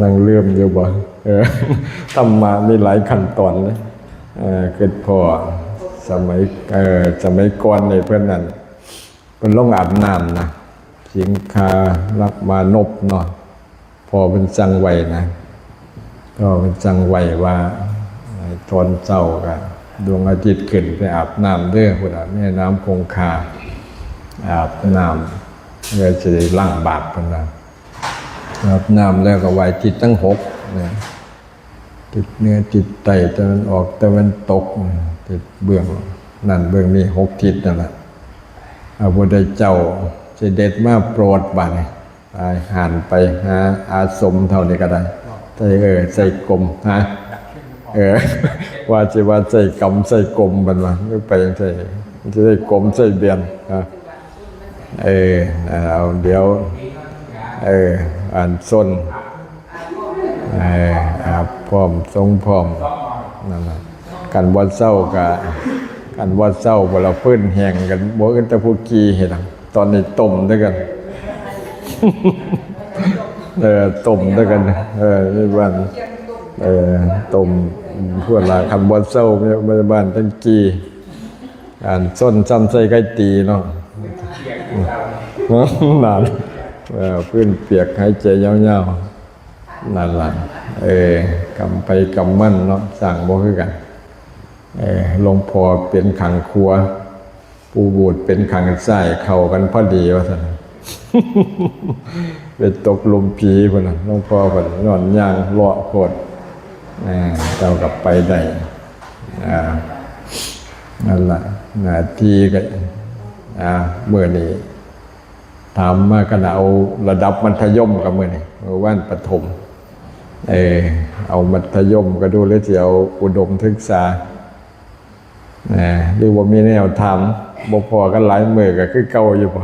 นั่งเลื่อมอยู่บ่ธรรมะมีหลายขั้นตอนเลยเกิดพอสมัยก่อนในเพื่อนนั่นเป็นลงอาบน้ำนะสิงคารักมานพเนาะพอเป็นจังไหวนะก็เป็นจังไหวว่าตอนเจ้ากันดวงอาทิตย์ขึ้นไปอาบน้ำเด้อพุ่นน่ะแม่น้ำคงคาอาบน้ำเพื่อจะได้ล้างบาปพุ่นน่ะอาบน้ำแล้วก็ไหวจิตทั้งหกนะจิตเหนือจิตใต้ตะวันออกตะวันตกจิตเบื้องนั่นเบื้องนี้6 ทิศนั่นแหละพระพุทธเจ้าเสด็จมาโปรดบัดไปหันไปหาอาสมเท่านี้ก็ได้ใส่กลมฮะว่าจะว่าใส่กำใส่กลมบันวะไม่ไปยังใส่จะได้กลมใส่เบียนเอาเดี๋ยวอ่านส้นพร้อมทรงพร้อมนั่นแหละกันวัดเศร้ากับกันวัดเศร้าเวลาพื้นแห้งกันบ่กันตะพูกีเห็นตอนนี้ต้มด้วยกันต้มด้วยกันนี่บ้านต้มพวกละคันวัดเศร้าเนี่ยบ้านตั้งกีอ่านส้นซ้ำใส่ไก่ตีเนาะนานพื้นเปียกหายใจยาวๆนั่นแหละกำไปกำมั่นเนาะสั่งบ่คือกันหลวงพ่อเป็นขังครัวปู่บูดเป็นขังใส่เข้ากันพอดีว่าซั่นเป็นตกลมผีพุ่นน่ะหลวงพ่อเพิ่นนอนย่างเลาะโคตรเจ้ากลับไปได้นั่นล่ะหน้าที่ก็เมื่อนี้ถามมากันเอาระดับมัธยมกับมื้อนี้ว่านประถมเอามัธยมก็ดูแล้วสิเอาอุดมศึกษาหรือว่ามีแนวทางบ่พอกันหลายมื้อก็คือเก่าอยู่บ่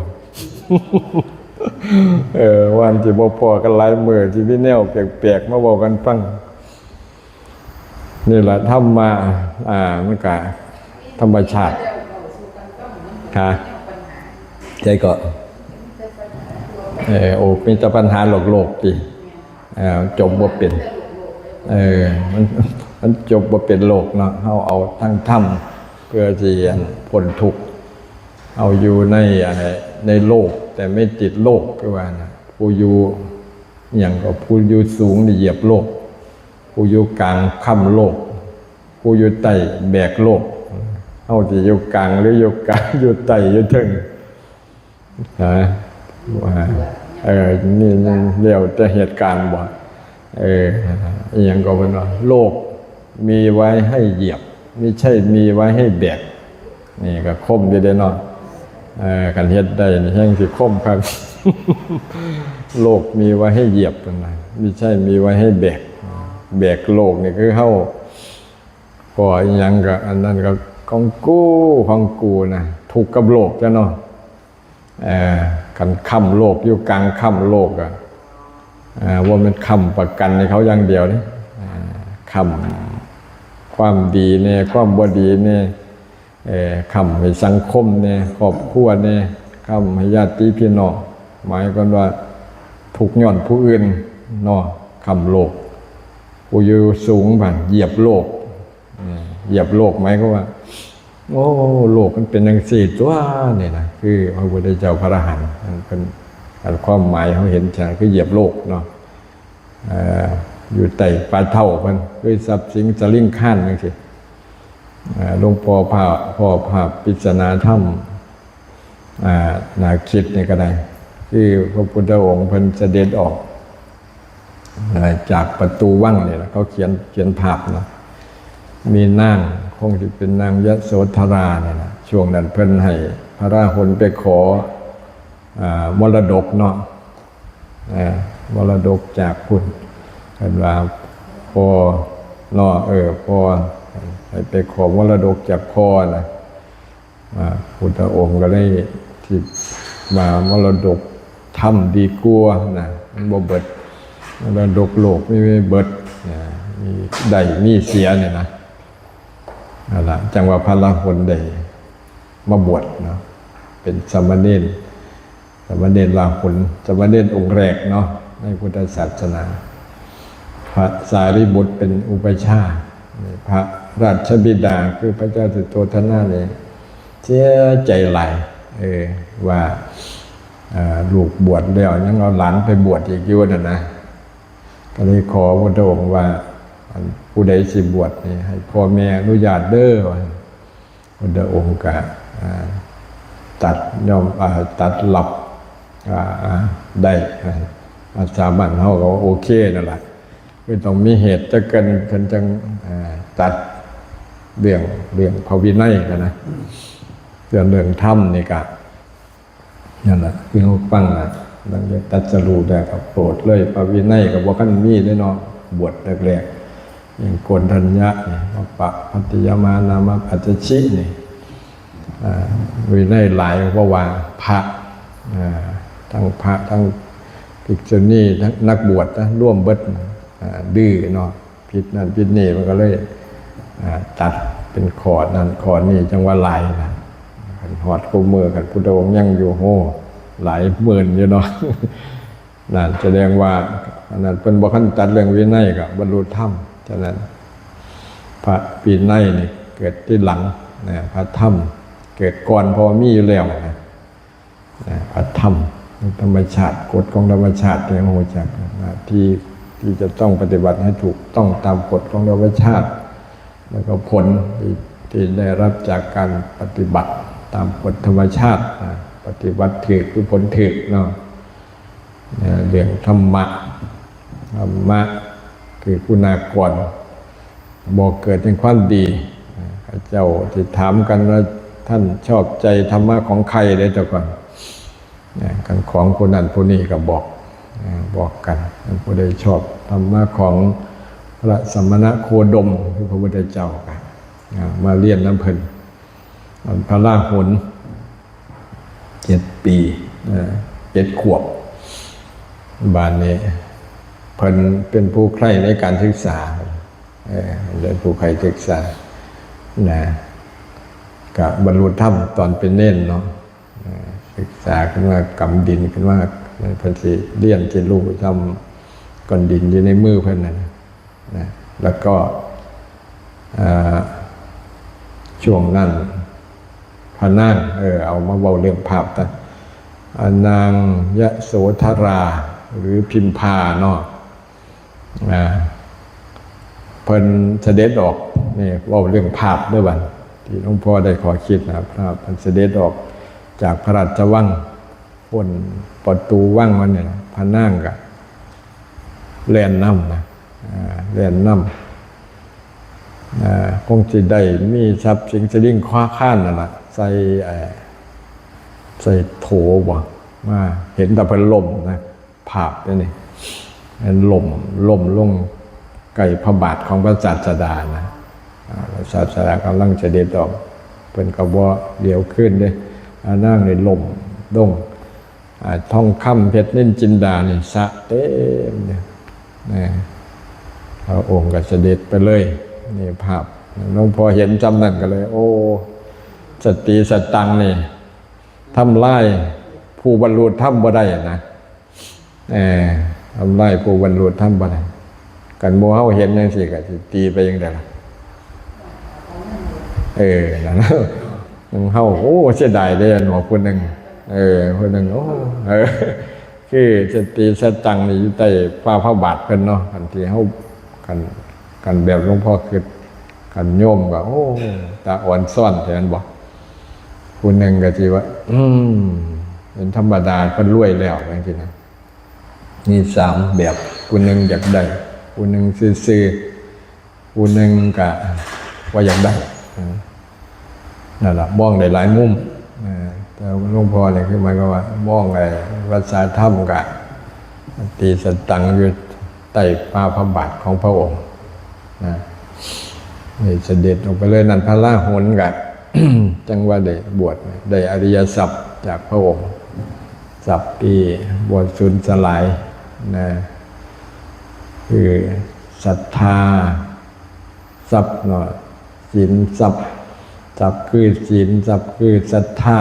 วันที่บ่พอกันหลายมื้อที่มีแนวแปลกๆมาเว้ากันฟังนี่ล่ะธรรมะมันก็ธรรมชาติค่ะใจก็มีแต่ปัญหาโลกติจบบ่เป็นมันจบบ่เป็นโลกเนาะเฮาเอาทั้งธรรมเพื่อที่จะพ้นทุกข์เอาอยู่ในโลกแต่ไม่ติดโลกคือว่านะผู้อยู่อย่างก็ผู้อยู่สูงนี่เหยียบโลกผู้อยู่กลางค้ำโลกผู้อยู่ใต้แบกโลกเฮาสิอยู่กลางหรืออยู่กลางอยู่ใต้อยู่ถึงว่านี่เรียกแต่เหตุการณ์บ่อย่างก็เป็นว่าโลกมีไว้ให้เหยียบไม่ใช่มีไว้ให้แบกนี่ก็คมอยู่ได้เนาะกันเฮ็ดได้นี่แห่งสิคมครับโลกมีไว้ให้เหยียบนะไม่ใช่มีไว้ให้แบกโลกนี่คือเฮาก็อีหยังก็อันนั้นก็ของกูนะถูกกับโลกจ้ะเนาะกันค้ำโลกอยู่กลางค้ำโลกว่ามันค้ำประกันให้เขาอย่างเดียวนี่ค้ำความดีเนี่ยความบ่ดีเนี่ยค้ำให้สังคมเนี่ยครอบครัวเนี่ยค้ำให้ญาติพี่น้องหมายกันว่าถูกย้อนผู้อื่นเนาะค้ำโลกผู้อยู่สูงผ่านเหยียบโลกหมายก็ว่าโอ้โลกมันเป็นจังซี่ตัวนี่นะคือพระพุทธเจ้าพระอรหันต์มันเป็นความหมายเขาเห็นชัดคือเหยียบโลกเนาะอยู่ใต้ปลาเท่ามันคือทรัพย์สินสลิงข้านจังซี่หลวงพ่อภาพปริศนาธรรมนาคิดนี่ก็ได้คือพระพุทธองค์เพิ่นเสด็จออกจากประตูวังนี่ล่ะเขาเขียนภาพเนาะมีนางคงจะเป็นนางยโสธราเนี่ยนะช่วงนั้นเพิ่นให้พระราหุลไปขอมรดกเนาะมรดกจากคุณเห็นว่าพ่อเนาะพ่อให้ไปขอมรดกจากพ่อนะพุทธองค์ก็ได้ที่มามรดกทำดีกว่านะมันบ่เบิดมรดกโลกไม่เบิดมีได้มีเสียเนี่ยนะนั่นแหละจังว่าพระราหุลได้มาบวชเนาะเป็นสามเณรราหุลสามเณรองค์แรกเนาะในพุทธศาสนา พระสารีบุตรเป็นอุปชาพระราชบิดาคือพระเจ้าสุโธทนะเนี่ยเสียใจหลายว่าลูกบวชแล้วยังเอาหลานไปบวชอีกอยู่นะก็เลยขอพระองค์ว่าผู้ใดสิบวชนี่ให้พ่อแม่อนุญาตเด้อพระองค์ก็ตัดยอมตัดหลับได้อาสาบันเขาก็โอเคนั่นแหละไม่ต้องมีเหตุจะเกินจังตัดเรื่องพระวินัยกันนะเรื่องธรรมนี่ก็นั่นแหละคือเขาฟังนะดังจะตัดสรุปได้กับโปรดเลยพระวินัยกับว่าขั้นมีได้เนาะบวชแรกๆอย่างโกณทัญญะนี่ปะพัตติยมานามาปัจจชินี่วินัยหลายเพราะว่าพระทั้งพระทั้งภิกษุณีทั้งนักบวชนะร่วมเบิดดื้อเนาะผิดนั่นผิดนี่มันก็เลยตัดเป็นขอดนั่นขอดนี่จังว่าลายนะหอดคู่มือกันพุทธองค์ยังอยู่โหหลายหมื่นอยู่เนาะนั่นแสดงว่าอันนั้นเป็นบ่ขั้นตัดเรื่องวินัยกับบรรลุธรรมฉะนั้นพระวินัยนี่เกิดที่หลังนะพระธรรมเกิดก่อนพอมีอยู่แล้วนะพระธรรมธรรมชาติกฎของธรรมชาติที่โหจักที่จะต้องปฏิบัติให้ถูกต้องตามกฎของธรรมชาติแล้วก็ผลที่ได้รับจากการปฏิบัติตามกฎธรรมชาติปฏิบัติถูกคือผลถูกเนาะเรื่องธรรมะคือคุณากรบอกเกิดเป็นความดีเจ้าที่ถามกันว่าท่านชอบใจธรรมะของใครได้แต่ก่อนกันของคนนั้นผู้นี้ก็บอกกันผู้ใดชอบธรรมะของพระสมณะโคดมคือพระพุทธเจ้ากันมาเรียนน้ำเพิ่นพระราหุล7 ปี7 ขวบบานนี้เพิ่นเป็นผู้ใคร่ในการศึกษาเป็นผู้ใคร่ศึกษานะกับบรรลุธรรมตอนเป็นเน้นเนาะศึกษาขึ้นว่ากำดินขึ้นว่าเพิ่นสิเรียนสิรู้ทำก้อนดินอยู่ในมือเพิ่นนะแล้วก็ช่วงนั้นพระนางเอามาเว้าเรื่องภาพแต่นางยโสธราหรือพิมพาเนาะเพิ่นเสด็จออกนี่เว้าเรื่องภาพด้วยบัดที่หลวงพ่อได้ขอคิดนะครับเพิ่นเสด็จออกจากพระราชวังพ้นประตูวังมันเนี่ยพระนางก็แล่นนำนะแล่นนำคงสิได้มีทรัพย์สินสลิ่งคว้าข้านนั่นล่ะใส่โถบ่มาเห็นแต่เพิ่นล่มนะภาพนี่มันล่มลงใกล้พระบาทของพระศาสดานะพระศาสดากำลังเสด็จออกเพิ่นก็บ่เดี๋ยวขึ้นเด้นางนี่ล่มดงทองคำเพชรนิลจินดานี่สะเต็มเนี่ยพระองค์ก็เสด็จไปเลยนี่ภาพหลวงพ่อเห็นจำนั่นก็เลยโอ้สติสตังนี่ทำลายผู้บรรลุธรรมบ่ได้นะทำลายผู้บรรลุธรรมบ่ได้กันโมเฮาเห็นจังซี่ก็สิตีไปจังได๋ล่ะนั่นเฮาโอ้เสียดายเด้หนอคนนึงคนนึงโอ้คือสติสตังนี่อยู่ใต้ฝ่าพระบาทเพิ่นเนาะคันที่เฮากันแบบหลวงพ่อคือกันโยมก็โอ้ตาอ่อนซ่อนแทนบ่คนนึงก็สิว่าเป็นธรรมดาเพิ่นรวยแล้วจังซี่นะนี่3แบบคนนึงอยากได้คนนึงซื่อๆคนนึงก็ว่าอยากได้นั่นแหละมองได้หลายมุมแต่หลวงพ่อเนี่ยคือหมายความว่ามองไอ้วัดสาธรรมกะตีสตังอยู่ใต้ฝ่าพระบาทของพระองค์นี่เสด็จออกไปเลยนั่นพระราหุลกะ จังว่าได้บวชได้อริยทรัพย์จากพระองค์ทรัพย์ที่บวชสูญสลายนะคือศรัทธาทรัพย์เนาะศีลทรัพย์คือศีลทรัพย์คือศรัทธา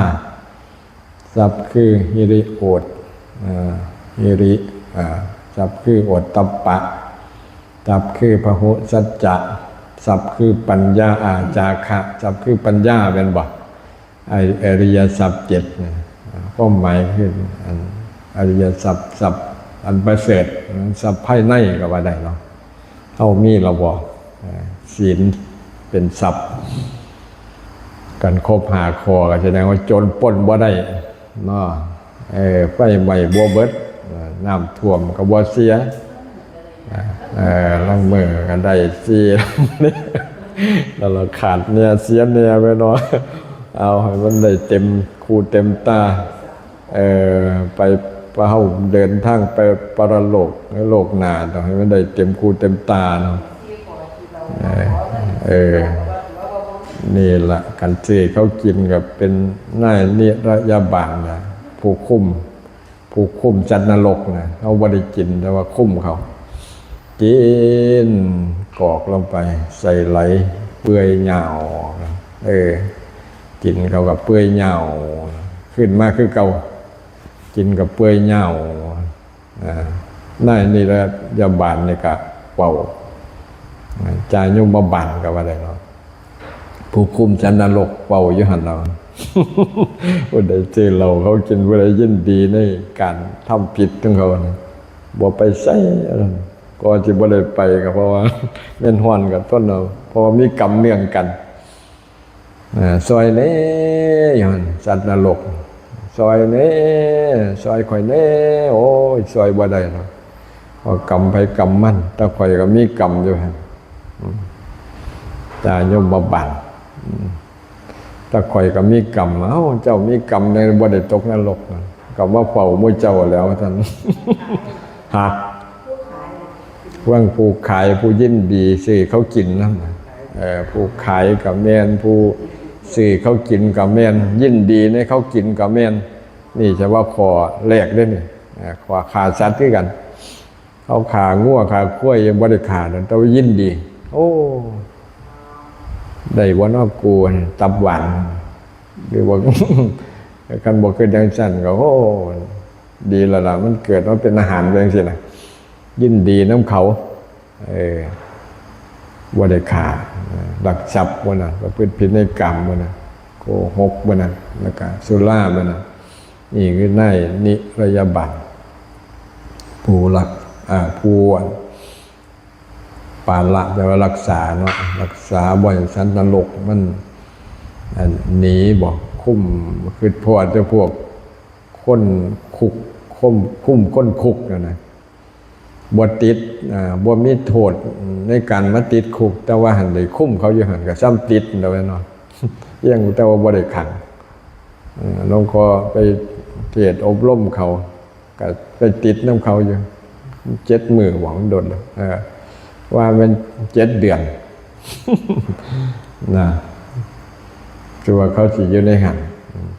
ทรัพย์คือหิริโอตหิริทรัพย์คือโอตตัปปะ ทรัพย์คือพหุสัจจะทรัพย์คือปัญญาอาจาคะทรัพย์คือปัญญาเป็นบ่อริยทรัพย์7ก็หมายคืออริยทรัพย์ทรัพย์อันประเสริฐทรัพย์ภายในก็ว่าได้เนาะเฮามีระบ่ศีลเป็นทรัพย์กันครบ5ข้อก็แสดงว่าโจรปล้นบ่ได้เนาะไฟไหม้บ่เบิดน้ำท่วมก็บ่เสียลังมือกันได้สิแล้วเราขาดเนี่ยเสียเนี่ยไปเนาะเอาให้มันได้เต็มคูเต็มตาไปเฮาเดินทางไปปรโลกโลกหน้าต้องให้มันได้เต็มคูเต็มตาเนาะนี่ล่ะกันสิเขากินกับเป็นนายนิรยาบาลนะผู้คุมจันนรกนะเขาบ่ได้กินแต่ว่าคุ้มเขากินกอกลงไปใส่ไหลเปื่อยเหงากินเขากับเปื่อยเหงาขึ้นมาคือเก่ากินกับเปื่อยเหงานั่นนี่แหละยาบาลนี่กะเป่าจายุบบันกับอะไรเนาะผู้คุมจันนรกเป่าอยู่หันเราผู้ใดเจอเราเขากินผู้ใดยินดีในการทำผิดของเขาบ่ไปใส่ก็จะบ่ได้ไปก็เพราะว่าแม่นฮ้อนกับต้นเราเพราะว่ามีกรรมเนื่องกันซอยเน่อยู่หั่นสัตว์นรกซอยเน่ซอยข่อยเน่โอ้ยซอยบ่ได้เนาะเพราะกรรมไปกรรมมันแต่ข่อยก็มีกรรมอยู่หั่นจายมบันถ้าข่อยก็มีกรรมเจ้ามีกรรมในบ่ได้ตกนรกก็ว่าเฝ้ามื้อเจ้าแล้วท่านหากว่างผู้ขายผู้ยินดีซื้อเขากินนะผู้ขายกับแม่นผู้ซื้อเขากินกับแม่นยินดีในเขากินกับแม่นนี่จะว่าขอแลกได้นี่ขอขาสัตว์ด้วยกันเขาขางัวขาข้วยยังบ่ได้ขาแต่ว่ายินดีโอ้ได้ว่านอกกูตับหวานหรือว่าคันบ่เกิดดังสั่นก็โอ้ดีแล้วล่ะมันเกิดว่าเป็นอาหารเรื่องสิล่ะยินดีน้ำเขาว่าได้ขาหลักทรัพย์ว่าน่ะประพฤติผิดในกรรมว่าน่ะโกหกว่าน่ะแล้วก็สุราว่าน่ะนี่คือนายนิรยาบัตผู้หลักผู้ปาละแปลว่ารักษาเนาะรักษาบ่อยสันนรกมันหนีบอกคุ้มคือพวกเจ้าพวกคนคุกคุ้มก้นคุกนะบ่ติดบ่มีโทษในการมาติดคุกแต่ว่าหันได้คุ้มเขาอยู่หันกับซ้ำติดเด้อเนาะยังแต่ว่าบ่ได้ขังน้องก็ไปเทศอบรมเขาก็ไปติดน้ำเขาอยู่7 มื้อหวังดนว่าเป็น7 เดือนนะคือว่าเขาสิอยู่ในหัน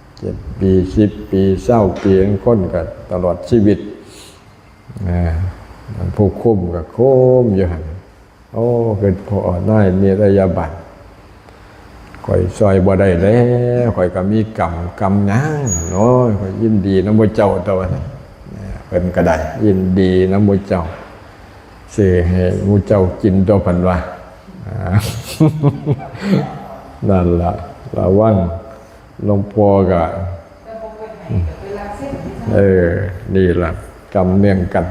7 ปี10 ปี20 ปีคนก็ตลอดชีวิตผู้คุ้มก็คุ้มอยู่หันโอ้เกิดพอนายนิรยาบัตข่อยซอยบ่ได้แล้วข่อยก็มีกรรมหยังเนาะข่อยยินดีนำบ่เจ้าตัวเพิ่นก็ได้ยินดีนำบ่เจ้าสิให้หมู่เจ้ากินตัวเพิ่นว่านั่นล่ะระวังหลวงพ่อก็นี่ล่ะกรรมเนื่องกัน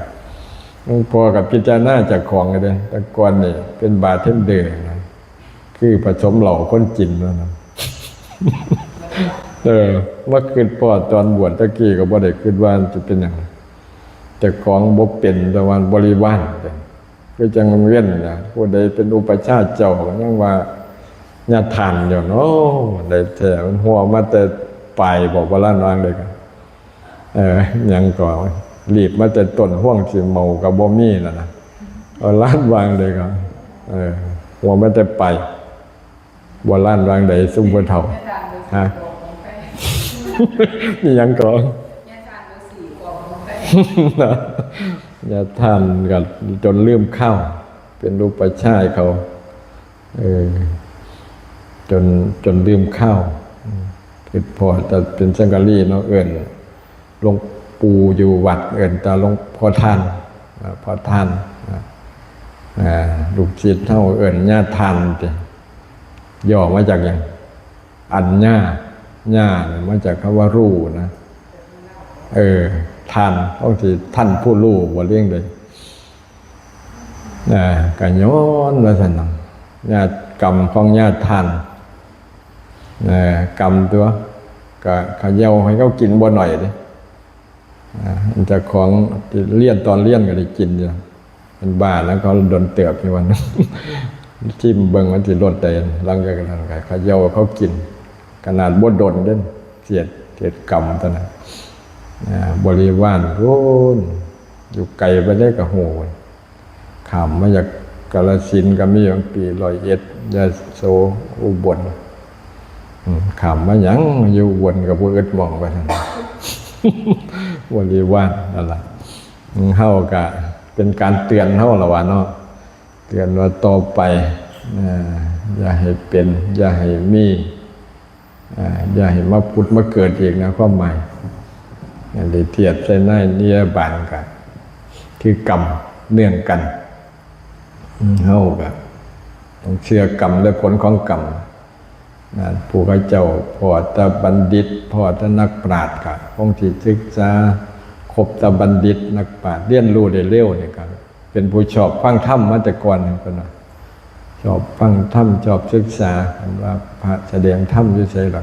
หลวงพ่อกับพิจารณาจากของกันเลยแต่ก่อนนี่เป็นบาร์เทนเดอร์นะคือผสมเหล่าคนจินแล้วนะเมื่อคืนพ่อตอนบวชตะกี้ก็บ่ได้คิดว่าจะเป็นอย่างแต่ของบ่เป็นแต่วันบริวารก็จังเวียนนะผู้ใดเป็นอุปชฌาย์เจ้าก็ยังว่าญาติทานอยู่เนาะได้แท้มันหัวมาแต่ปลายบอกว่าล้านวางเลยกันยังก่อนรีบมาแต่ต้นห่วงสิเมากับบ่มีแล้วนะเอาล้านวางเลยครับหัวมาแต่ไปบ่ล้านวางใดซุ่มบ่เฒ่าฮะมียังก่อนอย่าทานกันจนลืมข้าวเป็นรูปชายเขาจนลืมข้าวคือพอแต่เป็นสังฆลีเนาะหลวงปู่อยู่วัดตาหลวงพ่อท่าน ลูกศิษย์เท่าเอิญญาทานติย่อมาจากอย่างอัญญาญามาจากคำว่ารู้นะทานต้องที่ท่านผู้รู้บ่เลี้ยงเลยกันย้อนว่าสันนังญาติกรรมของญาติทานกรรมตัวก็ขย่าให้เขากินบ่หน่อยดิมันจะของเลี้ยนตอนเลี้ยนก็ได้กินอยู่เป็นบ้าแล้วเขาโดนเตือบอยู่วันนั้นจิ้มเบิ่งมันสิลดเตนหลังจากนั้นก็ขย่าเขากินขนาดบ่โดนเด่นเสียดกรรมตอนนั้นบริวารโอ้ยอยู่ไกลไปได้กับโหขามมาจากกาฬสินธุ์ก็มีบางปี101ยะโสอุบลขามมาหยังอยู่อุบลกับผู้อึดมองไปนั่นบริวารนั่นล่ะเฮาก็เป็นการเตือนเฮาละว่าเนาะเตือนว่าต่อไปอย่าให้เป็นอย่าให้มีอย่าให้มาพุทธมาเกิดอีกนะความหมายอย่างที่เทียบใส่ในนิยบานกันคือกรรมเนื่องกันเฮาก็ต้องเชื่อกรรมและผลของกรรมผู้ข้าเจ้าพ่อตาบัณฑิตพ่อตานักปราชญ์ก็คงที่ศึกษาครบตาบัณฑิตนักปราชญ์เรียนรู้ได้เร็วนี่ก็เป็นผู้ชอบฟังธรรมมาแต่ก่อนนี่ก็นะชอบฟังธรรมชอบศึกษาว่าพระแสดงธรรมอยู่ไสล่ะ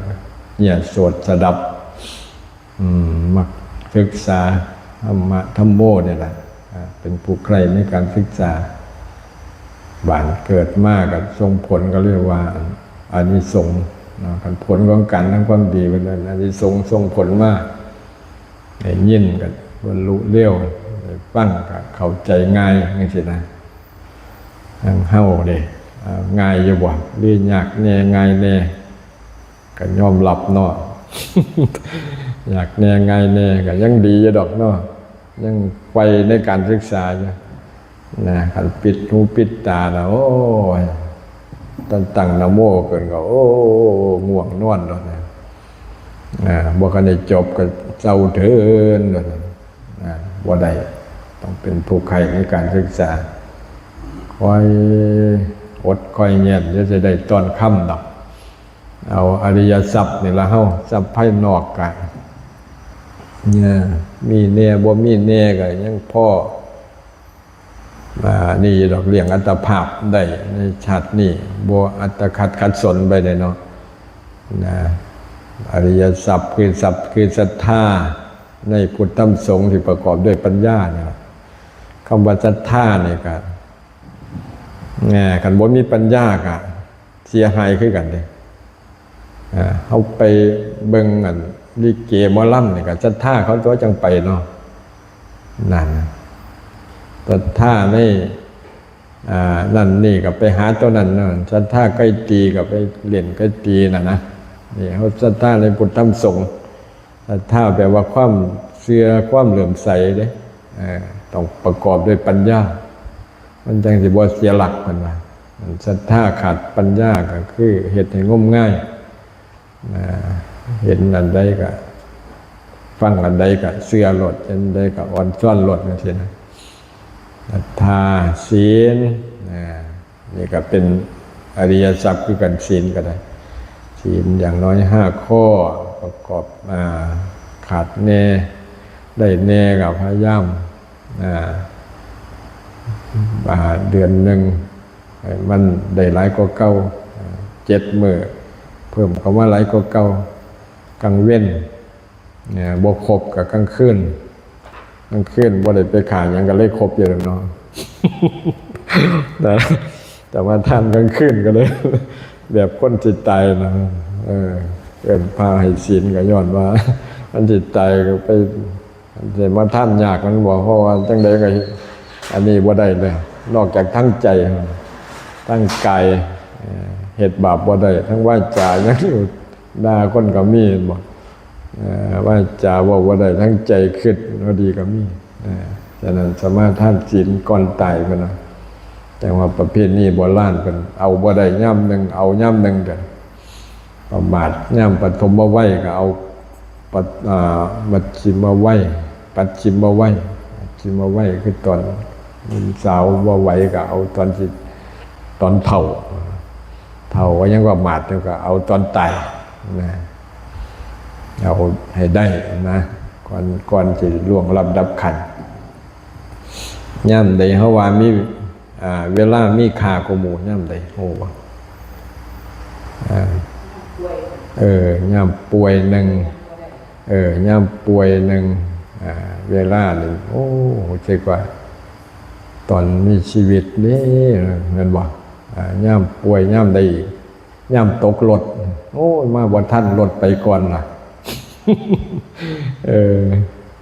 เนี่ยสวดสดับมักศึกษาธรรมะธรรมโมเนี่ยแหละเป็นผู้ใคร่ในการศึกษาบ้านเกิดมากกับทรงผลก็เรียกว่าอานิสงส์การผลของการทั้งความดีเป็นอานิสงส์ทรงผลมากได้ยินกันบรรลุเร็วได้ฟังกับเข้าใจง่ายนี่สินะทางเฮาเด้ง่ายอยู่บ่หรือยากแน่ง่ายแน่ก็ยอมรับเนาะอยากแน่ง่ายแน่ก็ยังดีอยู่ดอกเนาะยังไฟในการศึกษาอยู่นะคันปิดหูปิดตาแล้วโอ้ยตั้งนะโมเกินก็โอ้ง่วงนอนแล้วนะบ่คันได้จบก็เศร้าเถินแล้วนะบ่ได้ต้องเป็นผู้ใคร่ในการศึกษาคอยอดคอยเงียบจะได้ตอนค่ำดอกเอาอริยทรัพย์นี่ละเฮาทรัพย์ภายนอกกันเนี่ยมีแน่บ่มีแน่ก็ยังพ่อนี่ดอกเลี้ยงอัตภาพได้ในชาตินี้บ่อัตขัดสนไปได้เนาะนะอริยทรัพย์คือทรัพย์คือศรัทธาในพุทธธรรมสงฆ์ที่ประกอบด้วยปัญญาเนี่ยคำว่าศรัทธาเนี่ยก็คันบ่มีปัญญาก็เสียหายคือกันเด้เขาไปเบิ่งอันลิเกหมอลำนี่ก็ศรัทธาเขาตัวจังไปเนาะนั่นศรัทธาในนั่นนี่ก็ไปหาตัวนั้นนั่นศรัทธาใกล้ตีก็ไปเล่นใกล้ตีน่ะนะนี่เขาศรัทธาในพุทธธรรมสงฆ์ศรัทธาแปลว่าความเชื่อความเหลื่อมใสเด้ต้องประกอบด้วยปัญญามันจังสิบ่เสียหลักเพิ่นว่าศรัทธาขาดปัญญาก็คือเฮ็ดให้งมง่ายเห็นอันใดก็ฟังอันใดก็เชื่อหลดอันใดก็อ่อนซ้อนหลดนั่นสินะศรัทธาศีลนี่ก็เป็นอริยทรัพย์คือกันศีลก็ได้ศีลอย่างน้อย5ข้อประกอบขาดแน่ได้แน่ก็พยายามเดือนหนึ่งมันได้หลายกว่าเก่า7 มื้อเพิ่มคำว่าหลายกว่าเก่ากลางเว้นบ่ครบกับกลางคืนบ่ได้ไปขายหยังก็เลยครบอยู่แล้วเนาะแต่ว่าท่านกลางคืนก็เลยแบบคนจิตตายนะเกินพาให้ศีลก็ย้อนว่ามันจิตตายก็ไปแต่มาท่านยากมันบอกเพราะว่าจังได๋ก็อันนี้บ่ได้เลยนอกจากทั้งใจทั้งกายเหตุบาปบ่ได้ทั้งวาจายังอยู่ด่าคนก็มีบ่วาจาว่าบ่ได้ทั้งใจคิดบ่ดีก็มีฉะนั้นสมาทานศีลก่อนตายพุ่นน่ะแต่ว่าประเภทนี้โบราณเพิ่นเอาบ่ได้ย่ำนึงเอาย่ำนึงเด้อประมาทย่ำปฐมวัยก็เอามัชฌิมวัยปัจฉิมวัยคือตอน สาวว่าไหวก็เอาตอนเฒ่าก็ยังว่าหมาดก็เอาตอนตายนะเอาให้ได้นะก่อนสิล่วงลับดับขันย่ำใดเฮาว่ามีเวลามีค่ากว่าหมู่ย่ำใดโอ้บ่ย่ำป่วยหนึ่งย่ำป่วยหนึ่งเวลาหนึ่งโอ้ใช่กว่าตอนมีชีวิตนี่เงินบ่ย่ำป่วยย่ำใดย่ำตกรถโอ้มาบ่ทันรถไปก่อนล่ะ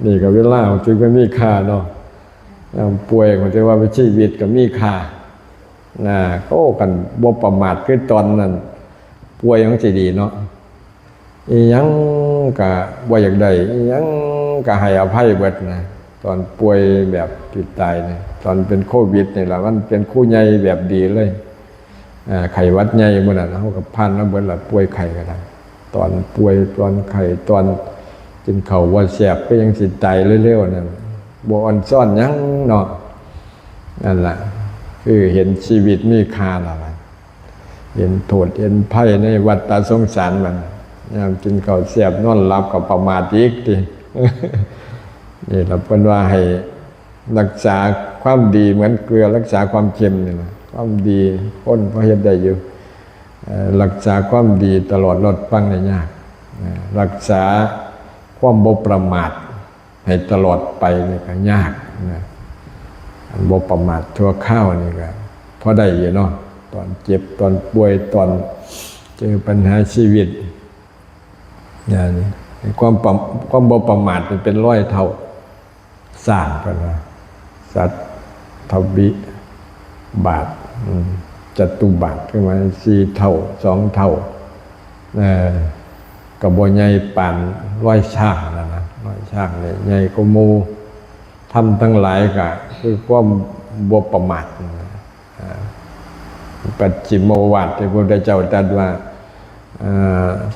นี่ก็เวลาจึงก็มีค่าเนาะย่ำป่วยมันจะว่าเป็นชีวิตก็มีค่านะโอ้กันบ่ประมาทคือตอนนั้นป่วยยังสิดีเนาะอีหยังก็บ่อยากได้อีหยังก็ให้อภัยเบิดนะตอนป่วยแบบติดตายเนี่ยตอนเป็นโควิดนี่ล่ะมันเป็นคู่ใหญ่แบบดีเลยไข้หวัดใหญ่มื้อนั้นเฮาก็ผ่านมาเบิดล่ะป่วยไข้ก็ได้ตอนป่วยตอนไข้ตอนกินข้าวบ่แซ่บก็ยังสิตายเร็วๆนั่นบ่อ่อนซ่อนหยังเนาะนั่นล่ะคือเห็นชีวิตมีค่าแล้วล่ะเห็นโทษเห็นภัยในวัฏสงสารมันยามกินข้าวแซ่บนอนหลับก็ประมาทอีกติ นี่เราเพิ่นว่าให้รักษาความดีเหมือนเกลือรักษาความเค็มนี่นะความดีคนพอเฮ็ดได้อยู่รักษาความดีตลอดรอดฟังได้ยากรักษาความบ่ประมาทให้ตลอดไปนี่ก็ยากนะบ่ประมาทชั่วคราวนี่ก็พอได้อยู่เนาะตอนเจ็บตอนป่วยตอนเจอปัญหาชีวิตอย่างนี้ความบ่ประมาทมันเป็นร้อยเท่าสร้างกันว่าสัตทวิบาทจตุบาทขึ้นมา4เท่า2เท่าก็บ่ใหญ่ปานร้อยช้างนั่นนะร้อยช้างนี่ใหญ่กว่าหมู่ทำทั้งหลายก็คือความบ่ประมาทปัจฉิมโมวัตที่พระพุทธเจ้าตรัสว่า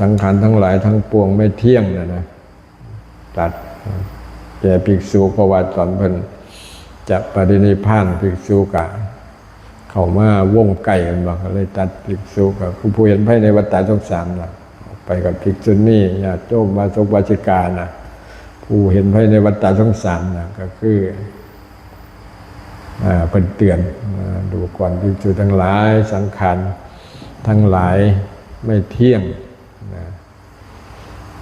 สังขารทั้งหลายทั้งปวงไม่เที่ยงนะตรัสแก่ภิกษุเพราะว่าตอนเพิ่นจะปรินิพพานภิกษุก็เข้ามาวงไก่กันบ่ก็เลยตัดภิกษุก็ผู้เห็นภัยในวัฏสงสารน่ะไปกับภิกษุณีญาติโยมวาสกวาสิกาน่ะผู้เห็นภัยในวัฏสงสารน่ะก็คือเพิ่นเตือนดูก่อนภิกษุทั้งหลายสังขารทั้งหลายไม่เที่ยงนะ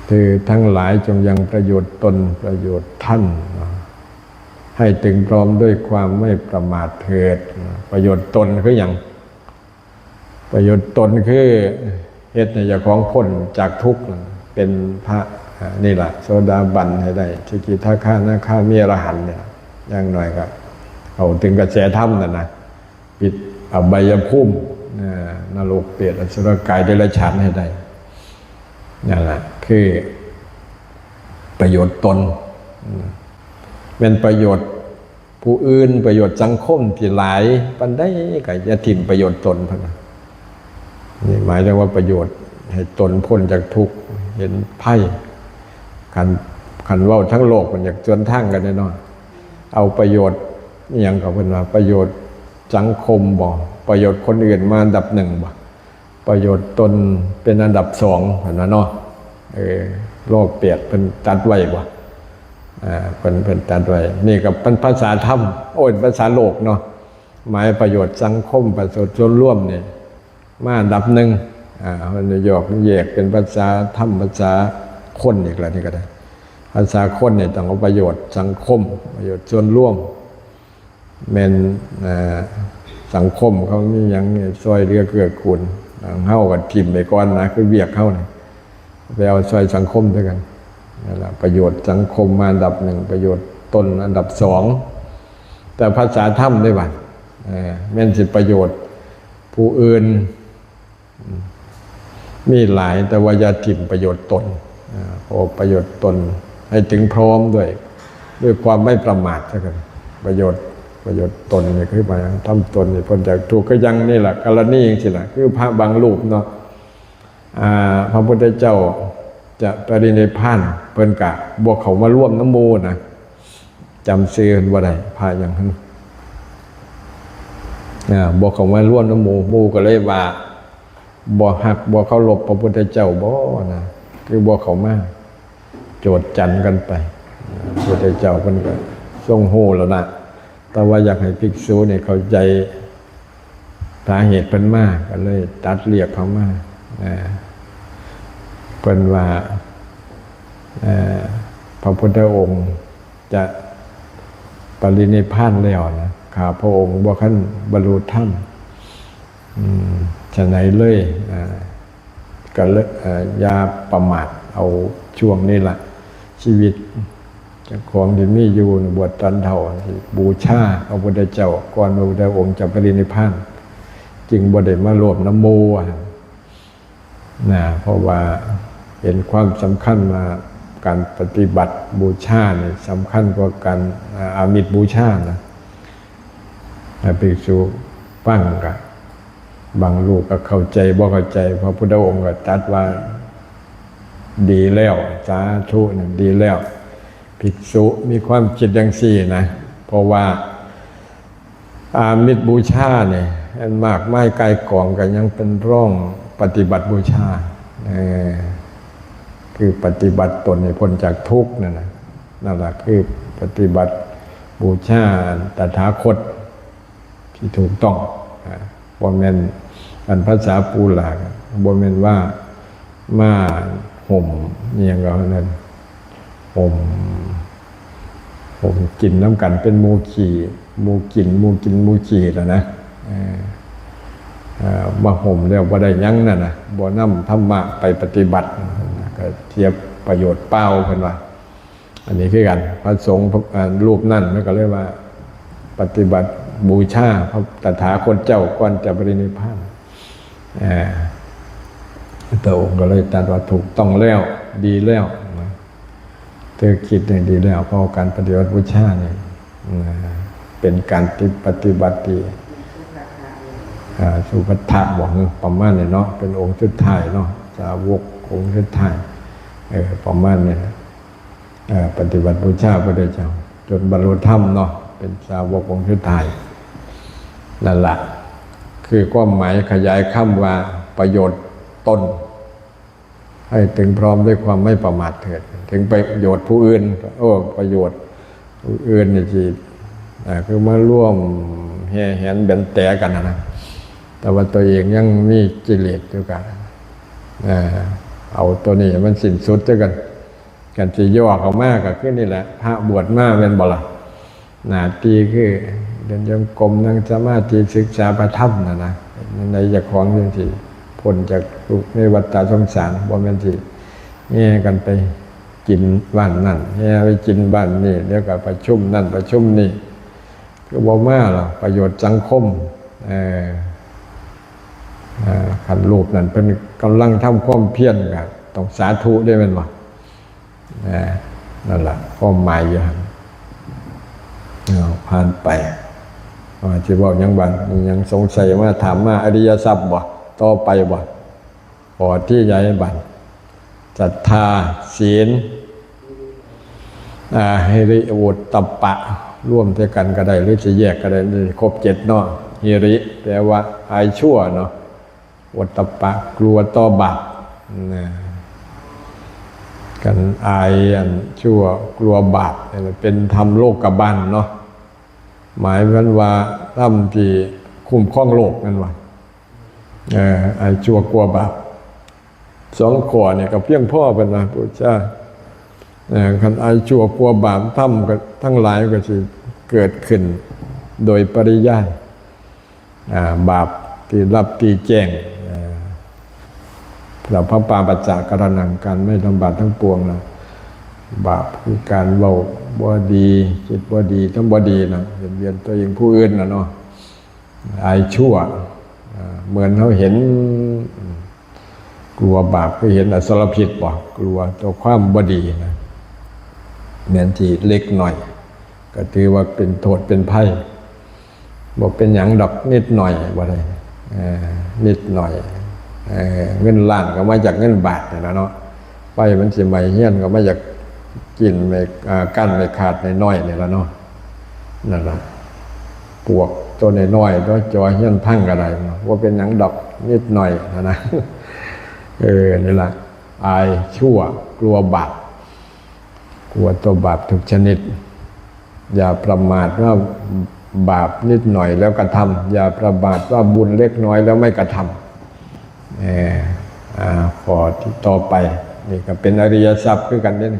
คือทั้งหลายจงยังประโยชน์ตนประโยชน์ท่านให้ถึงพร้อมด้วยความไม่ประมาทเถิดประโยชน์ตนคืออย่างประโยชน์ตนคือเฮ็ดให้เจ้าของพ้นจากทุกข์เป็นพระนี่แหละโสดาบันให้ได้สกิทาคานาคามีอรหันต์เนี่ยอย่างหน่อยก็เขาถึงกระแสธรรมนะปิดอบายภูมินรกเปรตอสุรกายเดรัจฉานให้ได้นั่นแหละคือประโยชน์ตนเป็นประโยชน์ผู้อื่นประโยชน์สังคมที่หลายปันได้ก็อย่าทิ่มประโยชน์ตนเท่านั้นนี่หมายถึงว่าประโยชน์ให้ตนพ้นจากทุกข์เห็นภัยขันเว้าทั้งโลกมันอยากจนทั้งกันแน่นอนเอาประโยชน์นี่ยังกับเพิ่นว่าประโยชน์สังคมบ่ประโยชน์คนอื่นมาอันดับ1บ่ประโยชน์ตนเป็นอันดับ2หั่นน่ะเนาะโลกเปรียบเพิ่นตัดไว้บ่เพิ่นตัดไว้นี่ก็เป็นภาษาธรรมภาษาโลกเนาะหมายประโยชน์สังคมประโยชน์ส่วนรวมนี่มาอันดับ1มันแยกเป็นภาษาธรรมภาษาคนอีกแล้วนี่ก็ได้ภาษาคนนี่ต้องเอาประโยชน์สังคมประโยชน์ส่วนรวมแม่นสังคมเขามีหยังซอยเรือเกื้อกูลเฮาก็ทิ่มไปก่อนนะคือเวียกเฮานี่ไปเอาซอยสังคมด้วยกันนั่นแหละประโยชน์สังคมมาอันดับ1ประโยชน์ตนอันดับ2แต่ภาษาธรรมได้บัดแม่นสิประโยชน์ผู้อื่นมีหลายแต่ว่าอย่าทิ่มประโยชน์ตนเพราะประโยชน์ตนให้ถึงพร้อมด้วยความไม่ประมาทซะกันประโยชน์ตนนี่คือหมายทำตนนี่พ้นจากทุกข์ก็ยังนี่แหละกรณีอย่างที่ล่ะคือพระบางรูปเนาะพระพุทธเจ้าจะปรินิพพานเพิ่นกะบวกเขามาร่วมน้ำมูนะจำชื่อว่าได้พระอย่างนั้น บ่เข้ามาร่วมน้ำหมู่ก็เลยว่าบ่ฮักบ่เคารพพระพุทธเจ้าบ่นะคือบ่เข้ามาโจทย์จันกันไปพระพุทธเจ้าเพิ่นก็ทรงฮู้แล้วนะแต่ว่าอยากให้ภิกษุนี่เข้าใจสาเหตุเพิ่นมาก็เลยตัดเรียกเขามาเพิ่นว่าพระพุทธองค์จะปรินิพพานแล้วนะข้าพระองค์บ่คันบรรลุธรรมฉะนั้นเลยก็เลยอย่าประมาทเอาช่วงนี้ล่ะชีวิตของที่มีอยู่บวชตอนเฒ่าบูชาพระพุทธเจ้าก่อนพระพุทธองค์จะปรินิพพานจึงบ่ได้มารวมน้ำหมู่นะเพราะว่าเห็นความสำคัญมาการปฏิบัติบูชาเนี่ยสำคัญกว่าการอามิสบูชานะภิกษุฟังกับบางลูกก็เข้าใจบ่เข้าใจพระพุทธองค์ก็ตรัสว่าดีแล้วสาธุนี่ดีแล้วภิกษุมีความคิดจังซี่นะเพราะว่าอามิสบูชาเนี่ยมากไม้ไกลกองก็ยังเป็นร่องปฏิบัติบูชาคือปฏิบัติตนให้พ้นจากทุกข์นั่นแหละคือปฏิบัติบูชาตถาคตที่ถูกต้องบ่แม่นอันภาษาปูหลากบ่แม่นว่ามาห่มนี่อย่างเรานั้นห่มกินน้ำกันเป็นหมู่ขี่หมู่กินหมู่ขี่แล้วนะมาห่มแล้วบ่ได้ยั้งนั่นนะบ่นำธรรมะไปปฏิบัติก็เทียบประโยชน์เปล่าเพิ่นว่าอันนี้คือกันพระสงฆ์รูปนั่นมันก็เรียกว่าปฏิบัติบูชาพระตถาคตเจ้าก่อนจะปรินิพพานพระองค์ก็เลยตรัสว่าถูกต้องแล้วดีแล้วเธอคิดอย่างดีแล้วเพราะการปฏิบัติบูชาเนี่ยเป็นการปฏิบัติที่สุภัทธะบอกประมาณนี้เนาะเป็นองค์สุดท้ายเนาะสาวกองค์สุดท้ายประมาณนี้ปฏิบัติบูชาพระพุทธเจ้าจนบรรลุธรรมเนาะเป็นสาวกองค์สุดท้ายนั่นแหละคือความหมายขยายคำว่าประโยชน์ตนให้ถึงพร้อมด้วยความไม่ประมาทเถิดถึงประโยชน์ผู้อื่นประโยชน์ผู้อื่นนี่จีคือมาร่วมแห่แหนเบนแต่กันนะแต่ว่าตัวเองยังมีกิเลสอยู่กันเอาตัวนี้มันสิ้นสุดด้วยกันสิย่อเขามากก็คือนี่แหละพระบวชมาเป็นบ่ล่ะหน้าที่คือเดินจงกรมนั่งสมาธิศึกษาพระธรรมนะในจากของจังซี่พ้นจากทุกข์ในวัฏสงสารบ่แม่นสิแย่กันไปกินบ้านนั่นแย่ไปกินบ้านนี่เดี๋ยวก็ประชุมนั่นประชุมนี่ก็บ่มาหรอกประโยชน์สังคมขันรูปนั่นเป็นกำลังทำความเพียรกันต้องสาธุได้เป็นบ่นั่นแหละความหมายอย่างผ่านไปที่บอกยังบันยังสงสัยว่าถามมาอริยทรัพย์บ่ต่อไปบ่ขอที่ใหญ่บันศรัทธาศีลฮิริโอตตัปปะร่วมด้วยกันก็ได้หรือจะแยกก็ได้ครบ7เนาะฮิริแปลว่าอายชั่วเนาะโอตตัปปะกลัวต่อบาปกันอายอันชั่วกลัวบาปเป็นธรรมโลกบัณฑ์เนาะหมายว่าธรรมที่คุ้มครองโลกนั่นว่าอายชั่วกลัวบาป2 ข้อเนี่ยก็เพียงพอเป็นว่าพุทธเจ้าคันอายชั่วกลัวบาปธรรมก็ทั้งหลายก็สิเกิดขึ้นโดยปริยายบาปที่รับที่แจ้งเราพระปาปัจจากรณังการไม่ทำบาปทั้งปวงนะบาปคือการเว้าบ่ดีคิดบ่ดีทั้งบ่ดีนะเบียดตัวเองผู้อื่นนะเนาะอายชั่วเหมือนเขาเห็นกลัวบาปก็เห็นอสรพิษบ่กลัวตัวความบ่ดีนะเหมือนที่เล็กหน่อยก็ถือว่าเป็นโทษเป็นภัยบ่เป็นหยังดอกนิดหน่อยบ่ได้นิดหน่อยเงินล้านก็มาจากเงินบาทนี่นะเนาะไฟมันสิไหม้เฮียนก็มาจากกินไม่กั้นไม่ขาดน้อยๆนี่ละเนาะนั่นล่ะพวก ตัวน้อยๆตัวจอเฮียนพังอะไรว่าเป็นหนังดอกนิดหน่อยนะนี่แหละอายชั่วกลัวบาปกลัวตัวบาปทุกชนิดอย่าประมาทว่าบาปนิดหน่อยแล้วกระทำอย่าประมาทว่าบุญเล็กน้อยแล้วไม่กระทำข้อที่ต่อไปนี่ก็เป็นอริยทรัพย์คือกันนี่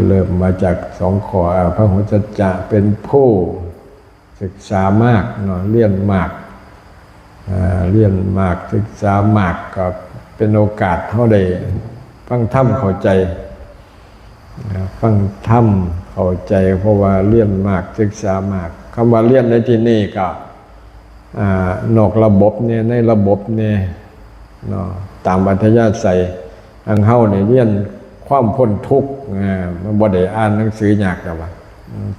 เริ่มมาจากสองข้อพระโหสัจจะเป็นผู้ศึกษามากเนาะเรียนมากศึกษามากก็เป็นโอกาสเท่าใดฟังธรรมเข้าใจฟังธรรมเข้าใจเพราะว่าเรียนมากศึกษามากคำว่าเรียนในที่นี่ก็นอกระบบเนี่ยในระบบเนี่ยเนาะตามอัธยาศัยอังเฮาเนี่ยเรียนความพ้นทุกข์มันบ่ได้อ่านหนังสือยากแล้วว่า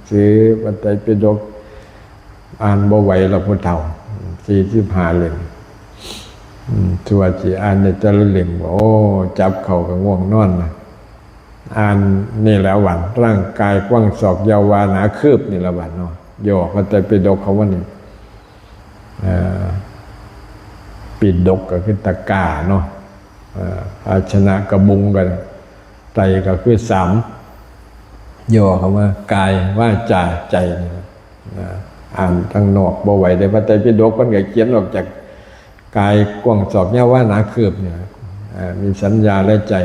ซื้อพระไตรปิฎกอ่านบ่ไหวแล้วผู้เฒ่า45เล่มชั่วสิอ่านในแต่ละเล่มโอ้จับเข้าก็ง่วงนอนนะอ่านนี่แล้ววันร่างกายกว้างศอกยาววาหนาคืบนี่ละวันเนาะย่อพระไตรปิฎกเขาว่านี่ปิฎกก็คือตะกร้าเนาะภาชนะกระบุงกันไตรก็คือ3ย่อคำว่ากายวาจาใจอ่านทางนอกบ่ไหวได้พระไตรปิฎกมันก็เขียนออกจากกายกว้างศอกยาววาหนาคืบเนี่ยมีสัญญาและใจ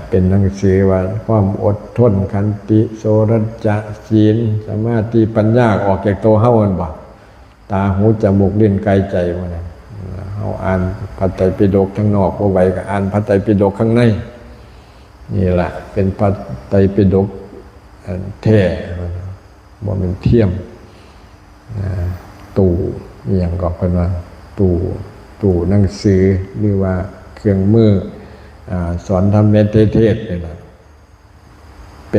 เป็นหนังสือว่าความอดทนขันติโสรัจจะศีลสมาธิปัญญาออกจากตัวเฮามันบ่ตาหูจมูกลิ้นกายใจว่านั่นเฮาอ่านพระไตรปิฎกข้างนอกบ่ไหวก็อ่านพระไตรปิฎกข้างในนี่แหละเป็นพระไตรปิฎกแท้บ่แม่นเทียมตู้อีหยังก็เพิ่นว่าตู้หนังสือหรือว่าเครื่องมือสอนธรรมเทศนี่แหละเ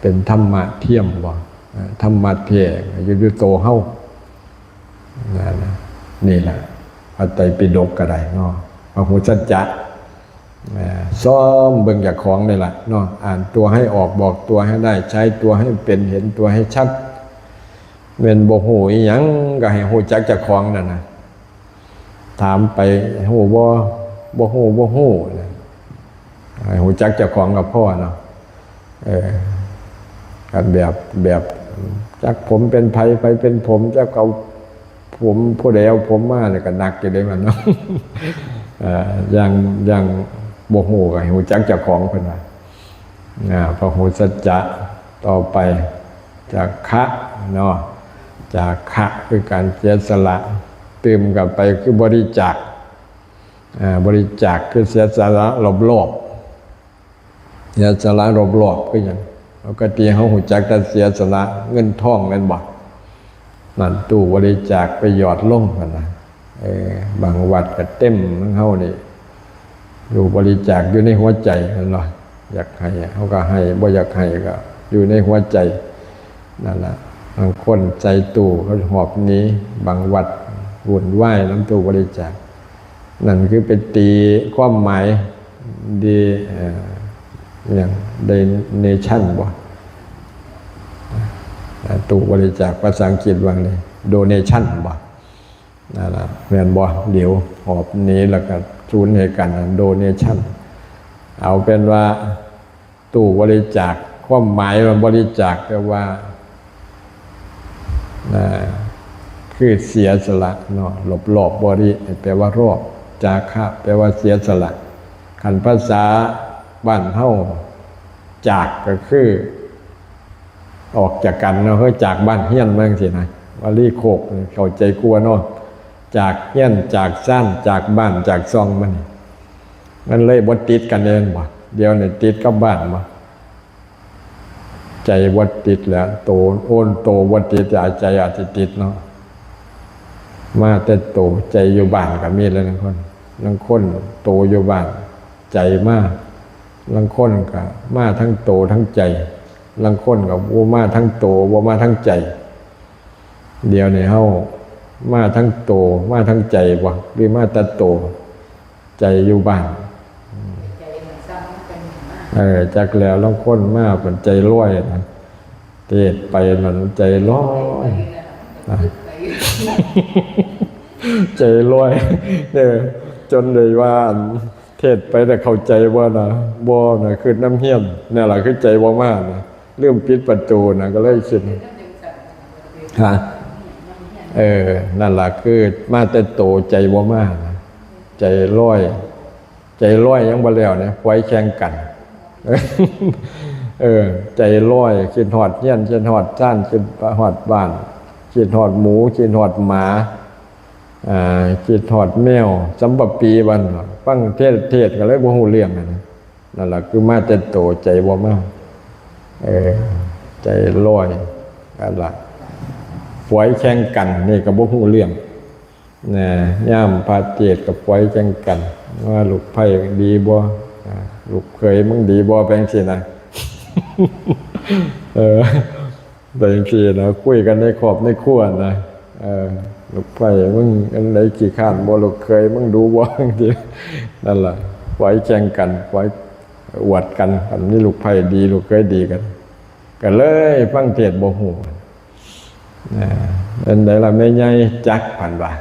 ป็นธรรมะเทียมบ่ธรรมะแท้อยู่โตเฮานี่แหละพระไตรปิฎกก็ได้เนาะพระโหสัจจะซ้อมเบิ่งจากของนี่แหละเนาะอ่านตัวให้ออกบอกตัวให้ได้ใช้ตัวให้เป็นเห็นตัวให้ชัดแม่นบ่ฮู้อีหยังก็ให้ฮู้จักจากของนั่นน่ะถามไปฮู้บ่ฮู้ให้ฮู้จักจากของกับพ่อเนาะกันแบบจักผมเป็นไผเป็นผมจักเอาผมผู้ใดเอาผมมาเนี่ยก็หนักอยู่ได้มันเนาะอย่างบ่ฮู้ก็ให้ฮู้จักเจ้าของเพิ่นว่าพระโหสัจจะต่อไปจากคะเนาะจากคะคือการเสียสละตื่มกลับไปคือบริจาคคือเสียสละรอบๆเสียสละรอบๆก็อย่างปกติเฮาฮู้จักแต่เสียสละเงินทองแม่นบ่นั่นตู้บริจาคไปหยอดลงกันนะบางวัดก็เต็มทั้งเฮานี่อยู่บริจาคอยู่ในหัวใจนั่นเนาะอยากให้เฮาก็ให้บ่อยากให้ก็อยู่ในหัวใจนั่นล่ะบางคนใจตู้เขาหอบหนีบางวัดวุ่นวายน้ำตู้บริจาคนั่นคือเป็นตีความหมายดีอย่างเดเนชั่นบ่ตู้บริจาคภาษาอังกฤษว่าไงโดเนชั่นบ่นั่นล่ะแม่นบ่เดี๋ยวหอบหนีแล้วก็สูญให้กันโดเนชั่นเอาเป็นว่าตู้บริจาคความหมายว่าบริจาคแปลว่าคือเสียสละเนาะรอบบริแปลว่ารอบจาคะแปลว่าเสียสละคันภาษาบ้านเฮาจากก็คือออกจากกันเนาะเฮ้ยจากบ้านเฮียนมาจังซี่นะว่าลีโคกเข้าใจกลัวเนาะจากเฮียนจากซ่านจากบ้านจากซองมันเลยบ่ติดกันเองบ่เดี๋ยวนี่ติดกับบ้านบ่ใจบ่ติดแล้วโตโอนโตบ่ติดใจอาจจะติดเนาะมาแต่โตใจอยู่บ้านก็มีแล้วบางคนโตอยู่บ้านใจมากบางคนก็มาทั้งโตทั้งใจบางคนก็บ่มาทั้งโตบ่มาทั้งใจเดี๋ยวนี้เฮามาทั้งโตมาทั้งใจบ่หรือมาแต่โตใจอยู่บ้านจักแล้วบางคนมาเป็นใจร้อยนะ เทศไปมันใจลอยนะใจลอยเนี่ยจนเลยว่าเทศไปแต่เข้าใจว่านะบ่นะคือน้ำเหี้ยนเนี่ยแหละคือใจบ่มากนะเริ่มปิดประตูนะก็เลยคิดฮะนั่นแหละคือมาแต่โตใจบ่มากนะใจลอยยังบ่แล้วเนี่ยไว้แข่งกันใจลอยคิดหอดเหี้ยนคิดหอดซ่านคิดหอดบ้านคิดหอดหมูคิดหอดหมาคิดหอดแมวสัมปปีวันฟังเทศกันเลยบ่ฮู้เรื่องนั่นแหละคือมาแต่โตใจบ่มากใจลอยกันละปล่อยแข่งกันนี่ก็บ่ฮู้เรื่องนะย่ามพาเจตกับปล่อยแข่งกันว่าลูกไผ่ดีบ่ลูกเคยมึงดีบ่แปลงสินะแต่จริงๆนะคุยกันในครอบในครัวนะลูกไผ่มึงอันไหนขี้ข้านบ่ลูกเคยมึงดูบ่จริงนั่นล่ะปล่อยแข่งกันปล่อยอวดกันอันนี้ลูกไผ่ดีลูกเคยดีกันก็เลยฟังเทศน์บ่ฮู้อันใดล่ะแม่ใหญ่จักผ่านว่า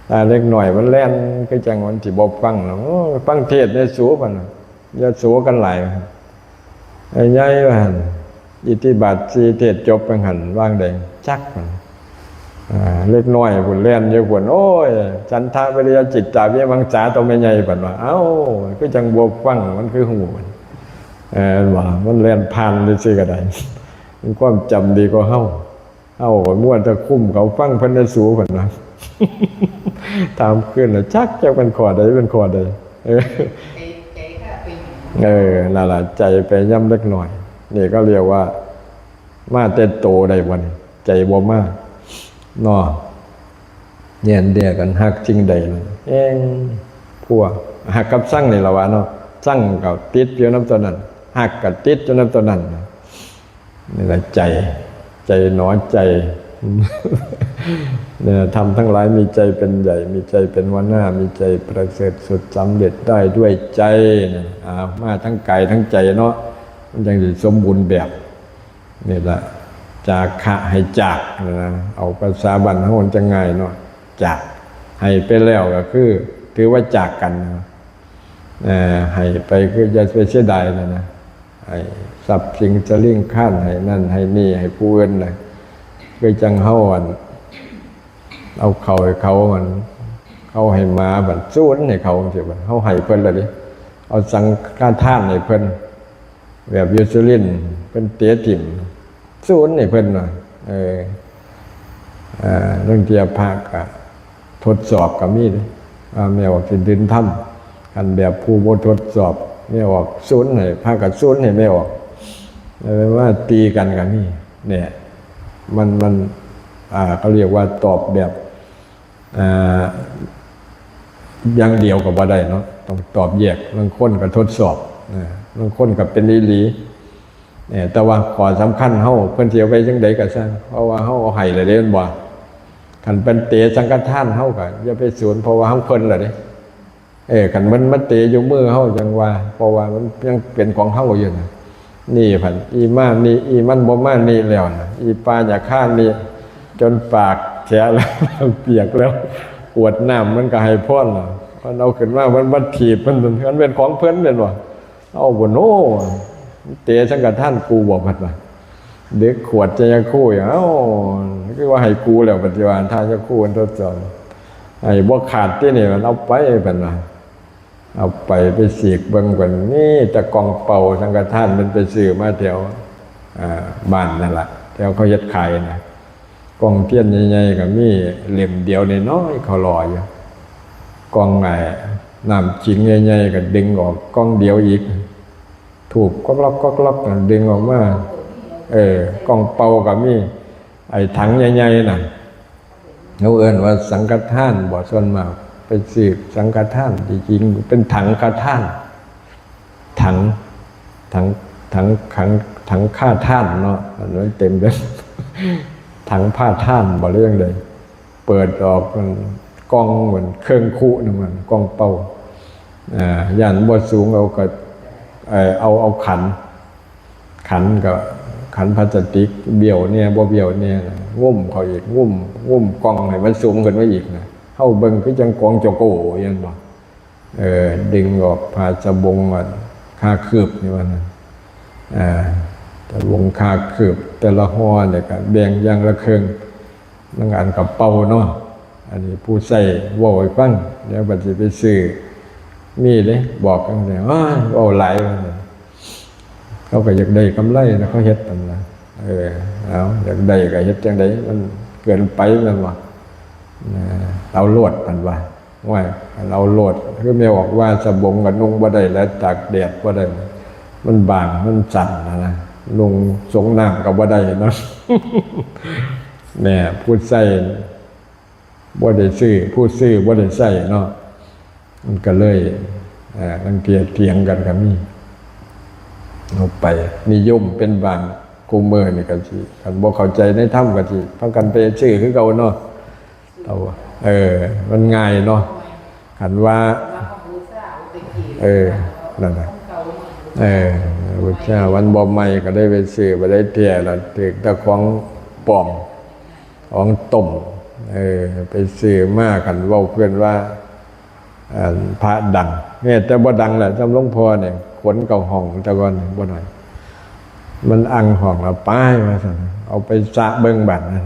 ตาเล็กหน่อยมันแล่นก็จังมันสิบ่ฟังเนาะฟังเทศน์ได้สูปานน่ะอย่าสูกันหลายไอ้ใหญ่ว่าหั่นอิทธิบาท4เทศจบไปหั่นวางได้จักมันเล็กน้อยพุ่นแล่นอยู่พุ่นโอ้ยฉันทะวิริยะจิตตาวิมังสาตัวแม่ใหญ่ปานว่าเอ้าก็จังบ่ฟังมันคือหูมันว่ามันแล่นผ่านซื่อๆก็ได้มันความจำดีกว่าเฮาก็ม่วนจะคุ้มเขาฟังเพิ่นได้สูพุ่นว่าถามขึ้นแล้วจักจะเป็นข้อใดเป็นข้อใดนั่นล่ะใจไปย่ำเล็กน้อยนี่ก็เรียกว่ามาแต่โตได้บ่นี่ใจบ่มาเนาะเดียกันฮักจริงใดพวกฮักกับสั่งนี่ล่ะว่าเนาะสั่งกับติดอยู่นำตัวนั้นฮักกับติดอยู่นำตัวนั้นนี่ล่ะใจหนอใจเนี่ยทำทั้งหลายมีใจเป็นใหญ่มีใจเป็นหัวหน้ามีใจประเสริฐสุดสำเร็จได้ด้วยใจเนี่ยมาทั้งกายทั้งใจเนาะมันยังสิสมบูรณ์แบบนี่แหละจากขะให้จากนะเอาภาษาบ้านเฮาจะง่ายเนาะจากให้ไปแล้วก็คือถือว่าจากกันนะให้ไปคืออย่าไปเสียดายนะให้ทรัพย์สิ่งจะลิ่งข้านให้นั่นให้นี่ให้ผู้อื่นนะคือจังเฮาเอาเขาให้เขาเขาให้มาบัดสู้นให้เขาสิบัดเฮาให้เพิ่นละดิเอาสังฆทานให้เพิ่นแบบยูซูลินเพิ่นเตะถิ่มสู้นให้เพิ่นน่ะเรื่องเทียภาคก็ทดสอบก็มีว่าแม่ว่าสิดินถ้ำกันแบบผู้บ่ทดสอบแม่ออกสู้นให้ภาคก็สู้นให้แม่ออกว่าตีกันก็มีเนี่ยมันเขาเรียกว่าตอบแบบอย่างเดียวกับว่าได้เนาะต้องตอบแยกบางคนก็ทดสอบบางคนก็เป็นอีหลีแต่ว่าขอสำคัญเฮาเพิ่นสิเอาไปจังได๋ก็ซั่นเพราะว่าเฮาเอาให้แล้วเด้มันบ่คันเป็นเตสังฆทานเฮาก็อย่าไปสวนเพราะว่าเฮาเพิ่นล่ะเด้คันมันเตอยู่มือเฮาจังว่าเพราะว่ามันยังเป็นของเฮาอยู่นะนี่พันอีมานี่อีมันบ่มานี่แล้วนะอีปลาอย่าฆ่านี่จนปากแฉะแล้วเปียกแล้วปวดน้ำมันก็ให้พ่นล่ะมันเอาขึ้นมามันถีบมันเป็นของเพิ่นเป็นบ่เอาบ่โนเตะสังฆทานกูบ่พัดว่าเด็กขวดจะยังคู่อย่างคือว่าให้กูแล้วปัจจุบันถ้าจะคู่กันทดสอบไอ้บ่ขาดที่นี่มันเอาไปเป็นว่าเอาไปสีกเบิ่งก่อนนี่ตะกองเป่าสังฆทานมันไปซื้อมาแถวบ้านนั่นล่ะแถวเขาเฮ็ดขายนะกองเทียนใหญ่ๆก็มีเล่มเดียวน้อยๆเขารออยู่กองน้ำจิงใหญ่ๆก็ดึงออกกองเดียวอีกถูกก๊อกๆดึงออกมากองเป่าก็มีไอ้ถังใหญ่ๆน่ะเขาเอิ้นว่าสังฆทานบ่ส่วนมากไปสืบสังฆทานจริงๆเป็นถังฆทานถังฆ่าท่านเนาะอันนั้นเต็มเลยถังผ้าท่านบ่เรื่องใดเปิดออกมันกองเหมือนเครื่องคุนึงมันกองเป่ายันบ่สูงเอาก็เอาขันก็ ขันพลาสติกเบี้ยวเนี่ยบ่เบี้ยวเนี่ยงุ่มเขาอีกงุ่มกองให้มันสูงขึ้นไว้อีกนะเข้าเบิ่งคือจังกองโจโกยังบ่ดึงออกผ้าสบงว่าค่าคืบนี่ว่านะแต่วงค่าคืบแต่ละห่อเนี่ยก็แบ่งอย่างละครึ่งนั่งอ่านกับเป่าเนาะอันนี้ผู้ใส่ว่าไว้ฟังเดี๋ยวบัดสิไปซื้อมีเลยบอกกันเลยว่าหลายว่าเขาก็อยากได้กำไรนะเขาเฮ็ดกันนะเอาอยากได้ก็เฮ็ดจังไดมันเกินไปนั่นว่าเอาโลดมันว่าเราโลดคือไม่บอกว่าสบงกับนุ่งบ่ได้แล้วตากแดดบ่ได้มันบางมันสั่นนะนุ่งสงน้ำก็บ่ได้เนาะแม่พูดใส่บ่ได้ซื้อพูดซื้อบ่ได้ใส่เนาะมันก็เลยรังเกียจเถียงกันก็มีเอาไปนิยมเป็นบางกูเมอร์นี่ก็สิคันบ่เข้าใจในธรรมก็สิพากันไปซื้อคือเก่าเนาะมันง่ายเนาะคันว่านั่นน่ะพุทธเจ้าวันบ่ใหม่ก็ได้ไปซื้อบ่ได้เที่ยแล้วถึกตะของปลอมของต้มไปซื้อมากันเว้าเพิ่นว่าพระดังเนี่ยแต่บ่ดังแหละจำหลวงพ่อเนี่ยขนเก่าห้องแต่ก่อนบ่หน่อยมันอังห้องละป้ายมาสั่นเอาไปสะเบิ่งบัตรนะ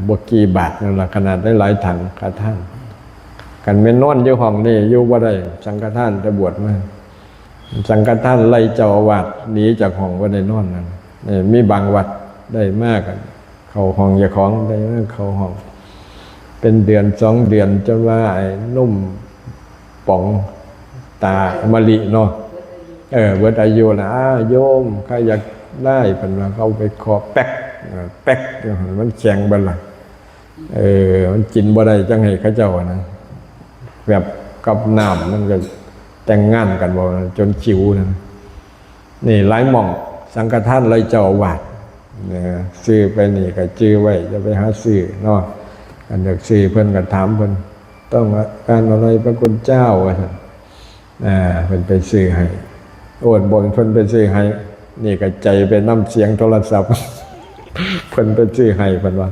บ่กี่บาทนั่นล่ะขนาดได้หลายถังกระท่านกันแม่นอนอยู่ห้องนี่อยู่บ่ได้สังฆทานจะบวชมาสังฆทานไล่เจ้าอาวาสหนีจากห้องบ่ได้นอนนั่นนี่มีบางวัดได้มากกันเข้าห้องอย่าของได้เข้าห้องเป็นเดือน2 เดือนจนว่าไอ้นุ่มป๋องตามะลิเนาะเบิดอายุนะโยมใครอยากได้เพิ่นว่าเขาไปขอแป๊กมันแข็งบัดล่ะมันกินบ่ได้จังให้เขาเจ้านะแบบกับน้ำมันก็แต่งงานกันบ่จนคิวนะนี่หลายหม่องสังฆทานไล่เจ้าอาวาสซื้อไปนี่ก็จื้อไว้จะไปหาซื้อเนาะอันอยากซื้อเพิ่นก็ถามเพิ่นต้องการอะไรพระคุณเจ้าว่าซั่นเพิ่นไปซื้อให้โอนบ่เพิ่นไปซื้อให้นี่ก็ใจไปนำเสียงโทรศัพท์ เพิ่นไปซื้อให้เพิ่นว่า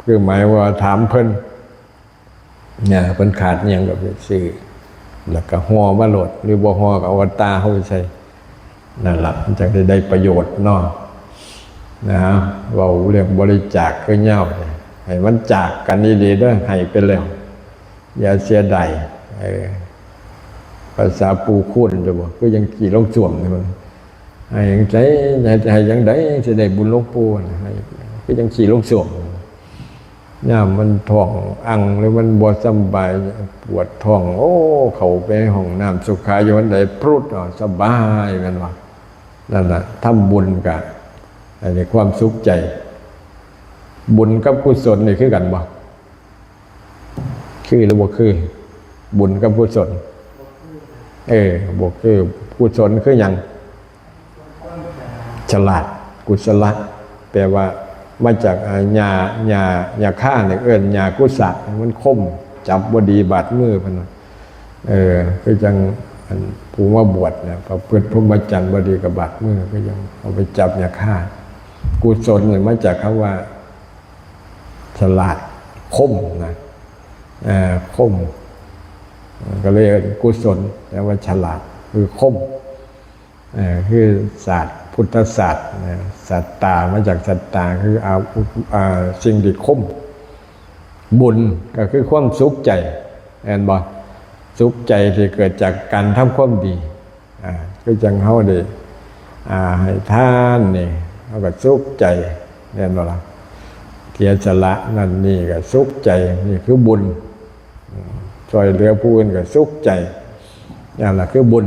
คือหมายว่าถามเพิ่นเนี่ยเพิ่นขาดอิหยังก็ไปซื้อแล้วก็ห่อมาโหลดหรือบ่ห่อก็เอาตาเฮาไปใส่นั่นล่ะมันจะได้ประโยชน์เนาะนะเว้าเรื่องบริจาคคือเหย้าให้มันจากกันดีๆเด้อให้ไปแล้วอย่าเสียดายภาษาปูคุ้นจะบอกก็ยังขี่ลงส่วมนี่มันให้ยังใจให้ยังได้จะได้บุญหลวงปู่ให้ก็ยังขี่ลงส่วมย่ามมันท้องอังหรือมันบ่สบายปวดท้องเข้าไปห้องน้ำสุขาอยู่วันใดพรุดสบายแม่นว่านั่นน่ะทำบุญกันอันนี้ความสุขใจบุญกับกุศลนี่คือกันบ่คือหรือบ่คือบุญกับกุศลบ่คือกุศลคือหยังฉลาดกุศลแปลว่ามาจากญาฆ่าเนี่ยญากุศะมันคมจับบ่ดีบาดมือเพิ่นคือจังผู้มาบวชเนี่ยพระพุทธพรหมจรรย์บ่ดีกับบาดมือก็ยังเอาไปจับญาฆ่ากุศลเนี่ยมาจากคำว่าฉลาดคมนะคมก็เลยกุศลแปลว่าฉลาดคือคมคือศาสตร์พุทธศาสตร์สัตตามาจากสัตตาคือสิ่งที่คมบุญก็คือความสุขใจแอนบอสุขใจที่เกิดจากการทำความดีก็จังเฮาได้ให้ทานนี่เฮาก็สุขใจแน่นบ่ล่ะเสียสละนั่นนี่ก็สุขใจนี่คือบุญช่วยเหลือผู้อื่นก็สุขใจนั่นล่ะคือบุญ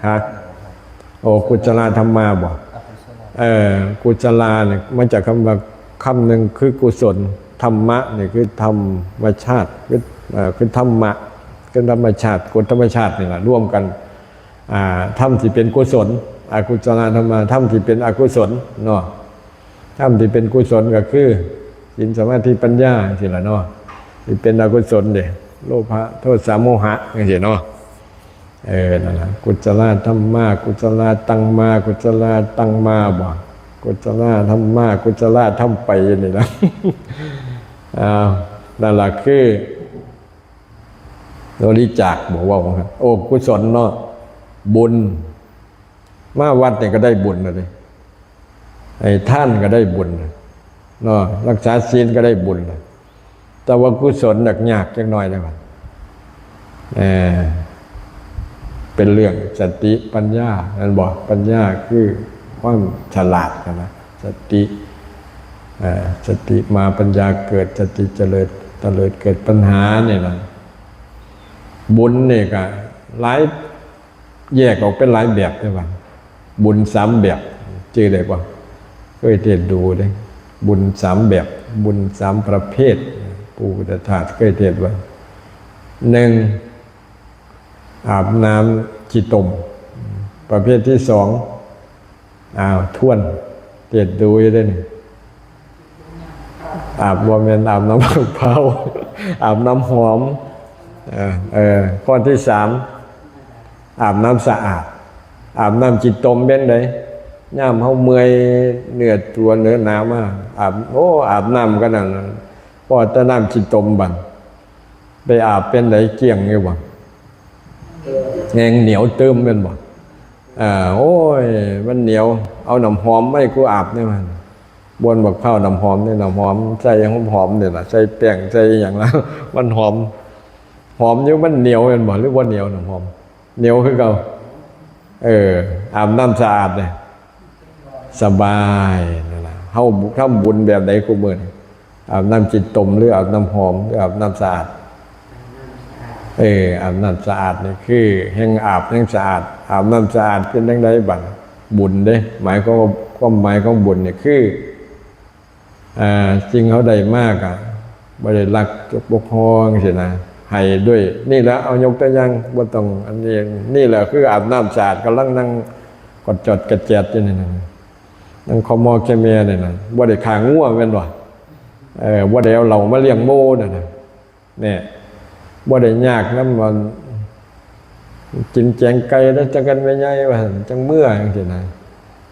ฮะกุศลธรรมาบ่กุศลเนี่ยมาจากคำหนึ่งคือกุศลธรรมะนี่คือธรรมชาติคือธรรมะคือธรรมชาติกฎธรรมชาตินี่แหละร่วมกันธรรมที่เป็นกุศลอกุศลธรรมะธรรมที่เป็นอกุศลเนาะธรรมที่เป็นกุศลก็คือศีลสมาธิปัญญาสิล่ะเนาะที่เป็นอกุศลเด้โลภะโทสะโมหะจังซี่เนาะ นั่นแหละกุศลธรรมะกุศลตังมากุศลตังมาบ่กุศลธรรมะกุศลธรรมไปนี่นะ นั่นแหละคือบริจาคบอกว่าครับโอ้กุศลเนาะบุญมาวัดเนี่ยก็ได้บุญเลยไอ้ท่านก็ได้บุญเนาะรักษาศีลก็ได้บุญแต่ว่ากุศลยากจังน้อยนะมันเป็นเรื่องสติปัญญานั่นบอกปัญญาคือความฉลาดนะสติมาปัญญาเกิดสติเจริญเกิดปัญหาเนี่ยนะบุญเนี่ยก็หลายแยกออกเป็นหลายแบบใช่ป่ะบุญ3แบบชื่ออะไรป่ะเคยเทศดูเลยบุญ3แบบบุญ3ประเภทปู่พุทธทาสเคยเทศไว้1อาบน้ำจิตมประเภทที่2ท่วนเทศดูได้นี่อาบว่าเป็นอาบน้ำมะพร้าวอาบน้ำหอมข้อที่3อาบน้ำสะอาดอาบน้ำจิตตมเป็นไดย่ามเฮาเมื่อยเหนื่อยตัวเนื้อหนาวมากอาบน้ำก็นั่นพอแต่น้ำจิตตมบันไปอาบเป็นไดเกี่ยงอยู่บ่แหงเหนียวเติมเป็นบ่โอ้ยมันเหนียวเอาน้ำหอมไม่กูอาบเนี่ยมันบนบักข้าวน้ำหอมเนี่ยน้ำหอมใส่หอมเนี่ยล่ะใส่แป้งใส่อย่างนั้นมันหอมอยู่มันเหนียวเป็นบ่หรือว่าเหนียวน้ำหอมเหนียวคือเก่าอาบน้ำสะอาดเนี่ยสบายนั่นแหละเฮาทำบุญแบบใดกูมื้อนี้อาบน้ำจิตตมหรืออาบน้ำหอมหรืออาบน้ำสะอาดอาบน้ำสะอาดนี่คือแห่งอาบแห่งสะอาดอาบน้ำสะอาดเป็นจังไดบัดบุญเด้หมายความหมายของบุญเนี่ยคือจริงเขาได้มากบ่ได้รักจกบกฮองสินะให้ด้วยนี่แหละเอายกตัวอย่างบ่ต้องอันนี้นี่แหละคืออาบน้ำสะอาดกำลังนั่งกดจดกระแจดอยู่นี่นั่งคอมอแคเมียนี่นะบ่ได้ขางัวแม่นบ่บ่ได้เอาเหล้ามาเลี้ยงโมนั่นน่ะเนี่ยบ่ได้ยากนำมันกินแจงไก่แล้วจังกันไม่ใหญ่ว่าจังเมื่อจังซี่นะ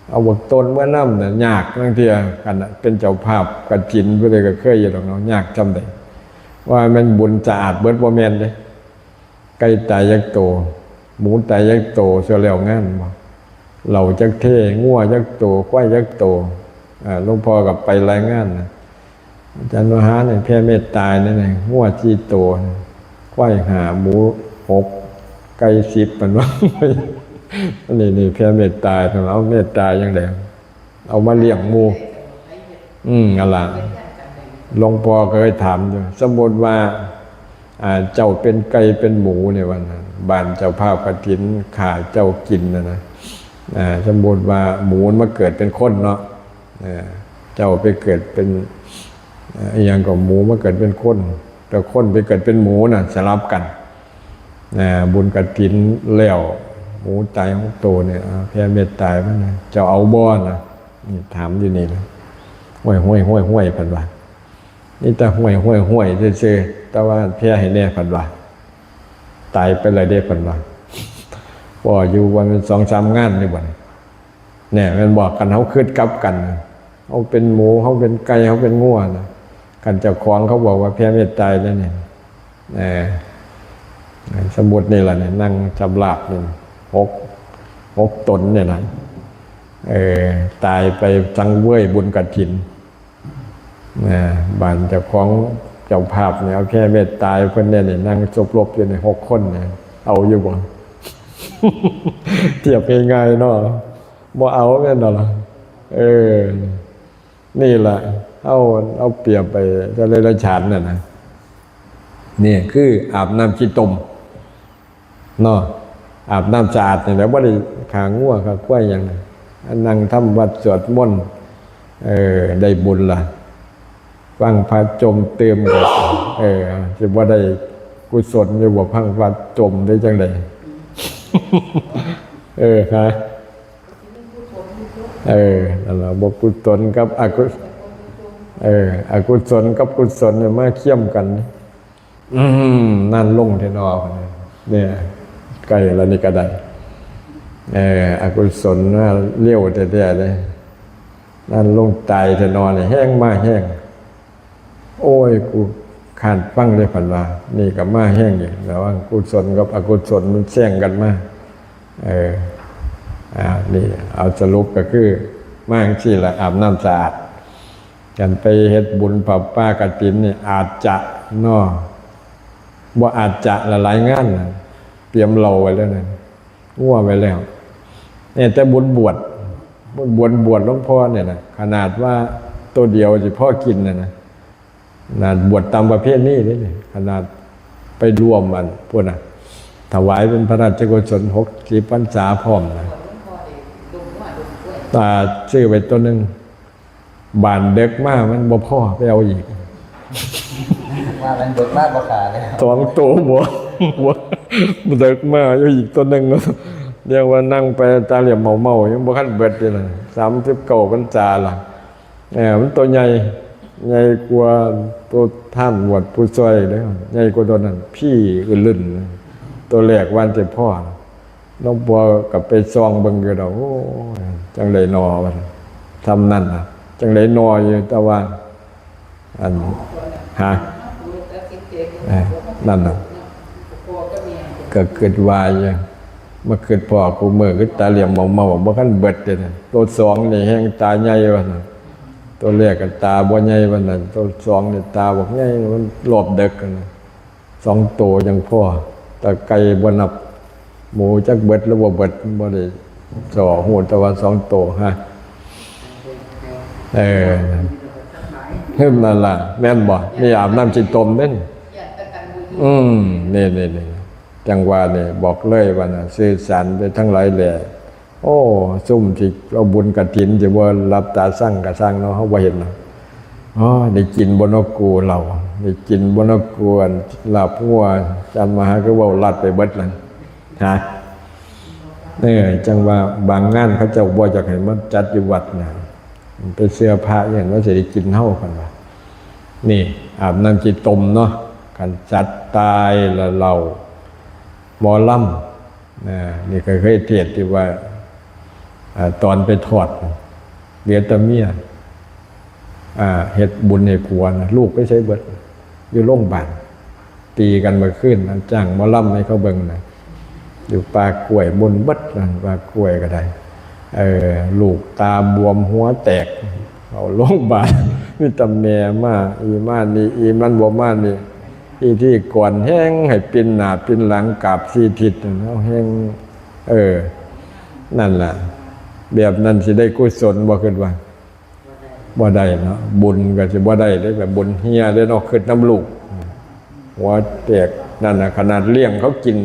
เอาบักต้นเมื่อน้ำเนี่ยยากบางทีกันเป็นเจ้าภาพกันจินผู้ใดก็เคยอยู่หรอกเนาะยากจำได้ว่ามันบุญสะอาดเบิดบ่แม่นเด้ไก่ตายยักโตหมูตายยักโตเสียแล้วงานบ่เหล่าจักเท่งัวยักโตควายยักโตหลวงพ่อกับไปรายงานนะอาจารย์วหาเนี่ยแผ่เมตตาเนี่ยงัว4โตควาย5หมู6ไก่10มันว่านี่แผ่เมตตาเอาเมตตาอย่างเดียวเอามาเลี้ยงหมูอะไรหลวงพ่อเคยถามอยู่สมมติว่าเจ้าเป็นไก่เป็นหมูเนี่ยวันนั้นบ้านเจ้าภาพกฐินขาเจ้ากินนะสมมติว่าหมูมาเกิดเป็นคนเนาะเจ้าไปเกิดเป็นอย่างกับหมูมาเกิดเป็นคนแต่คนไปเกิดเป็นหมูน่ะสลับกันบุญกฐินแล้วหมูตายของโตเนี่ยแผ่เมตตามันนะเจ้าเอาบ่อนะนี่ถามอยู่นี่นะห้วยพันว่านี่แต่ห้วยซื่อๆแต่ว่าแผ่ให้แน่พันว่าตายไปเลยได้พันว่าพออยู่วันเป็น2-3 งานนี่บ่เนี่ยมันบอกกันเขาคืดกลับกันเขาเป็นหมูเขาเป็นไก่เขาเป็นงัวนะกันเจ้าของเขาบอกว่าแผ่เมตตาแล้วเนี่ยสมุดนี่แหละเนี่ยนั่งจำลาบนี่6 ตนเนี่ยนะตายไปจังเว้ยบุญกฐินบ้านเจ้าของเจ้าภาพเนี่ยเอาแค่เมตตาเพิ่นเนี่ยนั่งจบลบอยู่ใน6 คนเนี่ยเอาอยู่บ่ เทียบง่ายๆเนาะบ่เอาแม่นดอกล่ะนี่แหละเอาเปรียบไปจะเลยละฉานน่ะนะนี่คืออาบน้ำจิตตมเนาะอาบน้ำสะอาดเนี่ยแล้วบ่ได้ขางัวขาควายอย่างนั้นนั่งทำวัดสวดมนต์ได้บุญล่ะฟังพระจมเติมก็สิบ่ได้กุศลอยู่บ่พังพระจมได้จังได๋ครับนั่นล่ะบ่กุศลกับอกุศลกับกุศลเนี่ยมาเคี่ยมกันนั่นลงแท้เนาะเนี่ยก ล้แล้วนี่ก็ได้อกุศลน่าเลี้ยวแท้ๆเลยนั่นลงตายจะนอนแห้งมาแห้งโอ้ยกูขานฟังเลยผันว่านี่กับมาแห้งอย่างแต่ว่ากุศลกับอกุศลมันแย่งกันมานี่เอาสรุปก็คือมาจังซี่ล่ะอาบน้ำสะอาดกันไปเฮ็ดบุญปรับป้ากฐินนี่อาจจะน้อบ่อาจจะหลายงานนะเตรียมเราไว้แล้วนะงัวไว้แล้วเนี่ยแต่บุญบวชหลวงพ่อเนี่ยนะขนาดว่าตัวเดียวสิพ่อกินนะขนาดบวชตามประเภทนี้นี่ขนาดไปรวมมันพวกน่ะถวายเป็นพระราชกุศล60 พรรษาพร้อมนะตาชื่อไปตัวนึงบานเด็กมากมันบ่พ่อไปเอาอีกว่ามันเด็กมากกว่าขาเลย2 ตัวบ่มันเด็กมากอยู่อีกตัวนึงเรียกว่านั่งไปตาเหลี่ยมเมายังบ่คันเบิดเลยนะ39 พรรษาล่ะมันตัวใหญ่กว่าตัวท่านบวชผู้ช่วยแล้วใหญ่กว่าตัวนั้นพี่อื่นลื่นตัวแรกวันแต่พ่อน้องบัวกับไปซองเบิ่งอยู่ดอกโอ้จังได๋นอว่าทำนั่นน่ะจังได๋นออยู่แต่ว่าอันนั่นน่ะก็เกิดวายอยู่มาเกิดพ่อกูมื้อคือตาเหลี่ยมเมาบ่คันเบิดเด้อตัว2นี่แฮงตาใหญ่ว่าน่ะตัวแรกก็ตาบ่ใหญ่ว่านั่นตัว2นี่ตาบ่ใหญ่มันรอบเด็กกัน2 ตัวจังพ่อแต่ไก่บ่นับหมูจักเบิดแล้วบ่เบิดบ่ได้สอหูแต่ว่า2 ตัวฮะนั่นล่ะแม่นบ่นี่อาบน้ำจิตตมเด้นนี่จังว่านี่บอกเลยว่าน่ะสื่อสารไปทั้งหลายแหล่โอ้ซุ่มที่เราบุญกฐินสิบ่รับตาสั่งก็สั่งเนาะเฮาบ่เห็นเนาะได้กินบ่นกกูเราได้กินบ่นกกูลาบงัวจันมหาก็เว้าลัดไปเบิดนั่นฮะจังว่าบางงานเขาเจ้าบ่อยากให้มันจัดอยู่วัดนะไปเสื้อผ้าอย่างว่าสิได้กินเฮากันว่านี่อาบน้ำจิตตมเนาะกันจัดตายละเราหมอลำนี่ก็เคยเทศน์ที่ว่าตอนไปทอดเบียตเมียเฮ็ดบุญให้ผัวนะลูกไม่ใช่เบิดอยู่โรงพยาบาลตีกันมาขึ้นจ้างหมอลำให้เขาเบิ่งนะอยู่ปากกล้วยบนเบิดนั่นปากกล้วยก็ได้ลูกตาบวมหัวแตกเอาโรงพยาบาลมีตำแหน่มาอีมานี่อีมันบ่มานี่อีที่ก่อนแห้งให้ปินหน้าปินหลังกราบ4 ทิศเอาแห้งนั่นล่ะแบบนั้นสิได้กุศลบ่คิดว่าบ่ได้เนาะบุญก็สิบ่ได้เด้แบบบุญเฮียเด้เนาะคิดน้ำลูกหัวแตกนั่นน่ะขนาดเลี้ยงเขากิน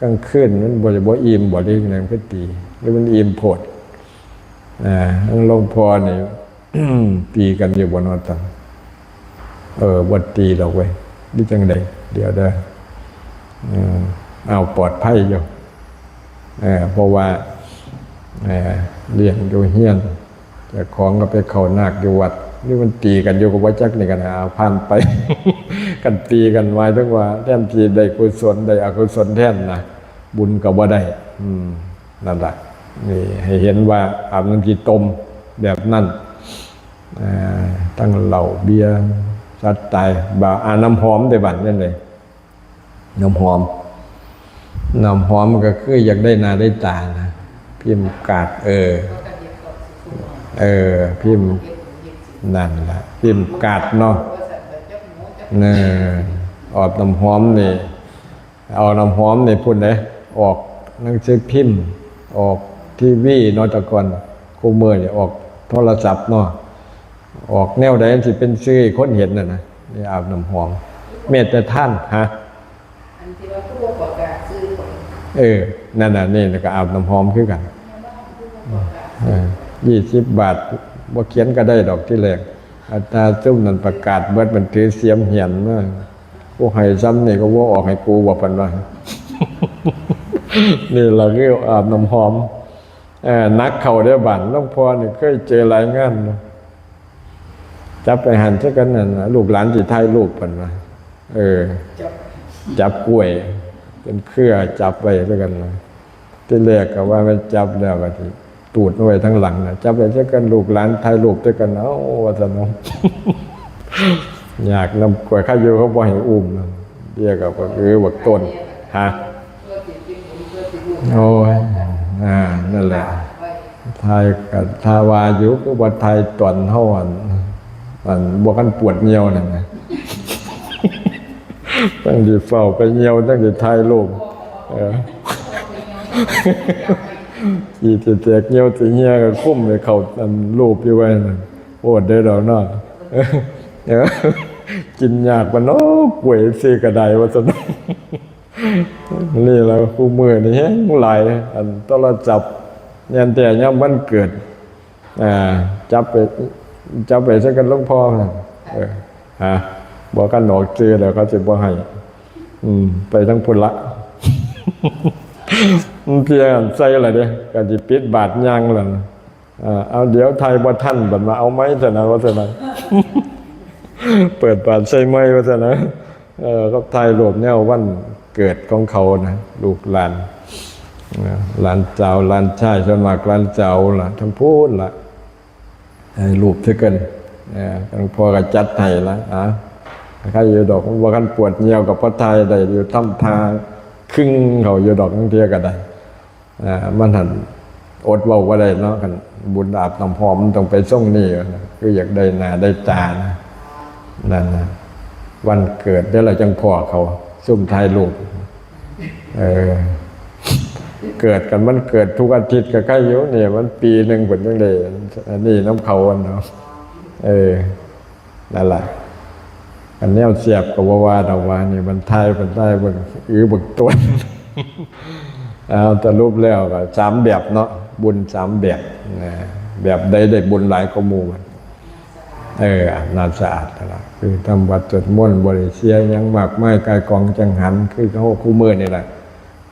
กลางคืนมันบ่อิ่มบ่ได้นั่นก็ตีหรือมันอิ่มโพดหลวงพ่อนี่ ตีกันอยู่บนวัดตังบ่ตีดอกเว้ยดิจังได๋เดี๋ยวเด้อเอาปลอดภัยอยู่เพราะว่าเลี้ยงอยู่เฮียนแต่ของก็ไปเข้านาคอยู่วัดนี่มันตีกันอยู่กับว่าจักนี่กันผ่านไป กันตีกันไว้ทั้งว่าแทนที่ได้กุศลได้อกุศลแทนนะบุญก็บ่ได้นั่นล่ะนี่ให้เห็นว่าอาบน้ำจิตตมแบบนั้นตั้งเหล้าเบียร์สัตว์ตายบ่าน้ำหอมได้บัดนั่นเลยน้ำหอมก็คืออยากได้หน้าได้ตานะพิมพ์กาดพิมพ์นั่นล่ะพิมพ์กาดเนาะออกน้ำหอมนี่เอาน้ำหอมนี่พูดได้ออกหนังสือพิมพ์ออกทีวีเนาะแต่ก่อนคู่มือนี่ออกโทรศัพท์เนาะออกแนวใดสิเป็นชื่อคนเห็นน่ะนะนี่อาบน้ำหอมเมตตาท่านฮะอันที่ว่าผู้ประกาศชื่อนั่นน่ะนี่ก็อาบน้ำหอมคือกัน20 บาทบ่เขียนก็ได้ดอกที่แรกอัตราซุ่มนั่นประกาศเบิดมันถือเสียมเหียนมาผู้ให้ซ้ำนี่ก็บ่ออกให้กูบ่ปานว่า นี่เราเรียกอาบน้ำหอมนักเข้าได้บัดหลวงพ่อนี่เคยเจอหลายงานนะจับไปหันซะกันนั่นลูกหลานสิถ่ายรูปปานว่าจับกล้วย เป็นเครือจับไว้ด้วยกันนะที่แรกก็ว่ามันจับแล้วก็ที่ตูดไว้ทั้งหลังนะจับไว้ด้วยกันลูกหลานถ่ายรูปด้วยกันเอ้าว่าสนุก อยากนำกล้วยข้าวโยเขาบ่ให้อุ้มนะเรียกกับก็คือบักต้นฮะโอ้ยนั่นแหละไทยกับทาวายุก็ว่าไทยตอนเท่าอันบวกกันปวดเหี่ยวนั่นนะ ตั้งที่เฝ้าไปเหี่ยวตั้งที่ไทยลูกที่แตกเหี่ยวที่เหี่ยก็คุ้มไปเขาอันรูปอยู่ไว้นั่นโอ้ได้ดอกเนาะกินยากปะเนาะป่วยซีกระไดว่าสนุกนี่แล้วคู่มือนี่แฮงหลายอันต้องเราจับยันแต่ย่ำวันเกิดจับไปซะกันหลวงพ่อบอกกันหนอกเจอแล้วเขาจะบ่ให้ไปทั้งพุ่นละเพียงใส่อะไรเด้ก็สิปิดบาทยังล่ะเอาเดี๋ยวไทยบ่ทันบัดมาเอาไม้ซะนะว่าซะนะเปิดบาทใส่ไม้ว่าซะนะก็ไทยรวมแนววันเกิดของเขานะลูกหลานเจ้าหลานชายส่วนมากหลานเจ้าล่ะทั้งพูดล่ะให้รูปเท่ากันทั้งพ่อก็จัดให้ละใครอยู่ดอกว่ากันปวดเหี่ยวกับพระไทยได้อยู่ทำทางครึ่งเขาอยู่ดอกทั้งเทียก็ได้มันหันอดเว้าบ่ได้เนาะกันบุญอาบน้ำหอมต้องไปส่งนี่คืออยากได้หน้าได้ตานะนั่นนะวันเกิดได้เราจังพ่อเขาซุ่มไทยลูกเกิดกันมันเกิดทุกอาทิตย์ก็ใกล้อยู่เนี่ยมันปีหนึ่งผลยังได้นี่น้ำเขาเนาะนั่นแหละอันนี้เสียบกับว่าดอกว่านี่มันไทยมันได้บนบึกตัวแต่รูปแล้วก็3แบบเนาะบุญ3แบบแบบใดได้บุญหลายก็มูน่าสะอาดละคือทำวัดสวดมนต์บริเสียยังมากไม้กายกองจังหันคือเขาคู่มือนี่แหละ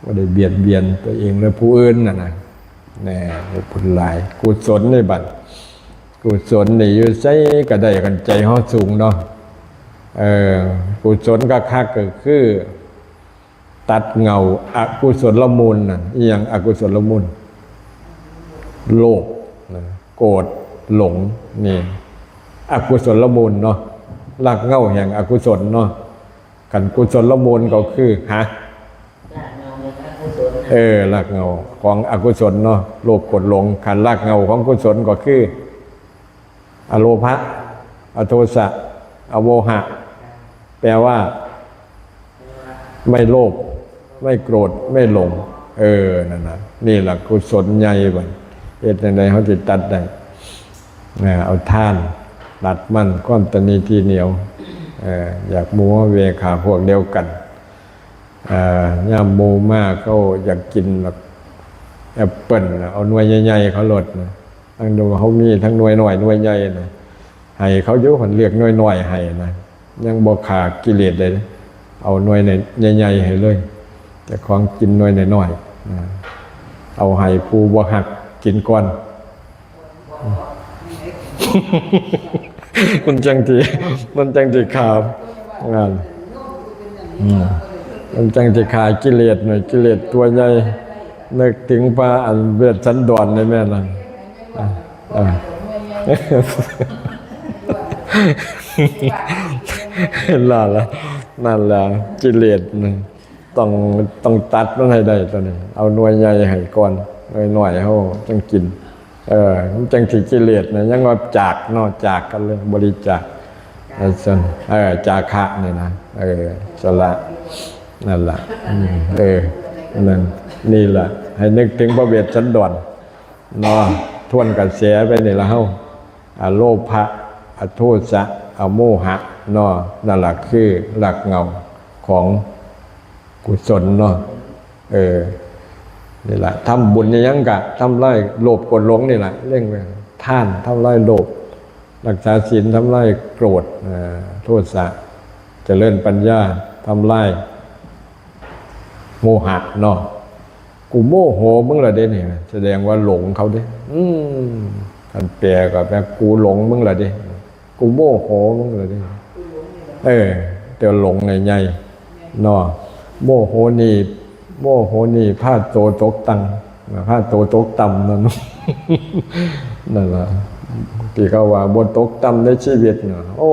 ว่าได้เบียดเบียนตัวเองและผู้อื่นนะบุญหลายกุศลในบัดกุศลนี่อยู่ใช้ก็ได้กันใจห้อสูงเนาะกุศลก็คักก็คือตัดเงาอกุศลละมูลน่ะอย่างอกุศลละมูลโลภโกรธหลงนี่อกุศลละมูลเนาะรากเหง้าแห่งอกุศลเนาะกันกุศลละมูลก็คือรากเหง้าของอกุศลเนาะโลภโกรธหลงขันรากเหง้าของกุศลก็คืออโลภะอโทสะอโมหะแปลว่าไม่โลภไม่โกรธไม่หลงนั่นนะนี่แหละกุศลใหญ่บัดเหตุใดเขาจะตัดได้เอาท่านตัดมันก้อนตนีทีเหนียวอยากมัวเวขาพวกเดียวกันย่ามโมมากเขาอยากกินแบบแอปเปิ้ลเอาหน่วยใหญ่ๆเขาลดทั้งดูเขามีทั้งหน่วยหน่อยหน่วยใหญ่นะให้เขาเยอะคนเรียกหน่วยหน่อยให้นะยังบอกขากิเลสเลยเอาหน่วยใหญ่ๆให้เลยแต่ของกินหน่วยน้อยๆเอาให้ผู้บ่หักกินก่อนมันจังที่ขาบงานมันจังที่ขากิเลสหน่อยกิเลสตัวใหญ่นึกถึงพระอันเวทสันดรในแม่นั่นนั่นแหละกิเลสต้องตัดมันให้ได้ตัวนี้เอาหน่วยใหญ่ให้ก่อนหน่อยเขาจังกินจังที่กิเลสนะยังว่าจากนอกจากกันเลยบริจาคส่วนจาคะนี่นะสละนั่นแหละนั่นนี่แหละให้นึกถึงพระเวทสันดรเนาะทวนกระแสไปนี่ละเฮาโลภะอโทสะอโมหะเนาะนั่นแหละคือหลักเงาของกุศลเนาะนี่แหละทำบุญยังกะทำไล่โลภโกรธหลงนี่แหละเร่งไปท่านทำไล่โลภรักษาศีลทำไล่โกรธโทสะเจริญปัญญาทำไล่โมหะเนาะกูโมโหมึงละเด้เนี่ยแสดงว่าหลงเขาดิท่านแปลกับแปลกูหลงมึงละเด้กูโมโหมึงละเด้แต่หลงไงเนาะโมโหนี่ โมโหนี่พาโตตกตังพาโตตกต่ำนั่น นั่นล่ะที่เขาว่าบ่ตกต่ำในชีวิตเนาะโอ้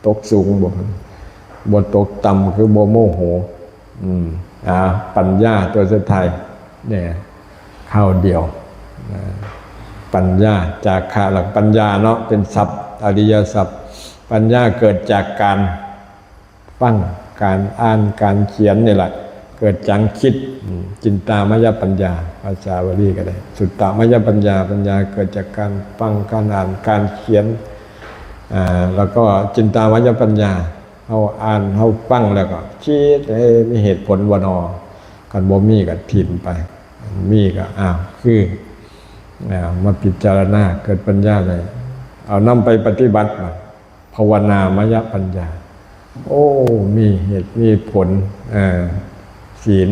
ตกสูงบ่ตกต่ำคือบ่โมโหปัญญาตัวสุดท้ายเนี่ยข้าวเดียวปัญญาจากขาหลักปัญญาเนาะเป็นศัพท์อริยศัพท์ปัญญาเกิดจากการฟังการอ่านการเขียนนี่แหละเกิดจากคิดจินตามยปัญญาภาษาบาลีก็ได้สุตตมยปัญญาปัญญาเกิดจากการฟังการอ่านการเขียนแล้วก็จินตามยปัญญาเอาอ่านเอาฟังแล้วก็คิดมีเหตุผลวนอกันบ่มีก็ถิ่มไปมีก็คือมาพิจารณาเกิดปัญญาเลยเอานำไปปฏิบัติภาวนามยปัญญาโอ้มีเหตุมีผลศีล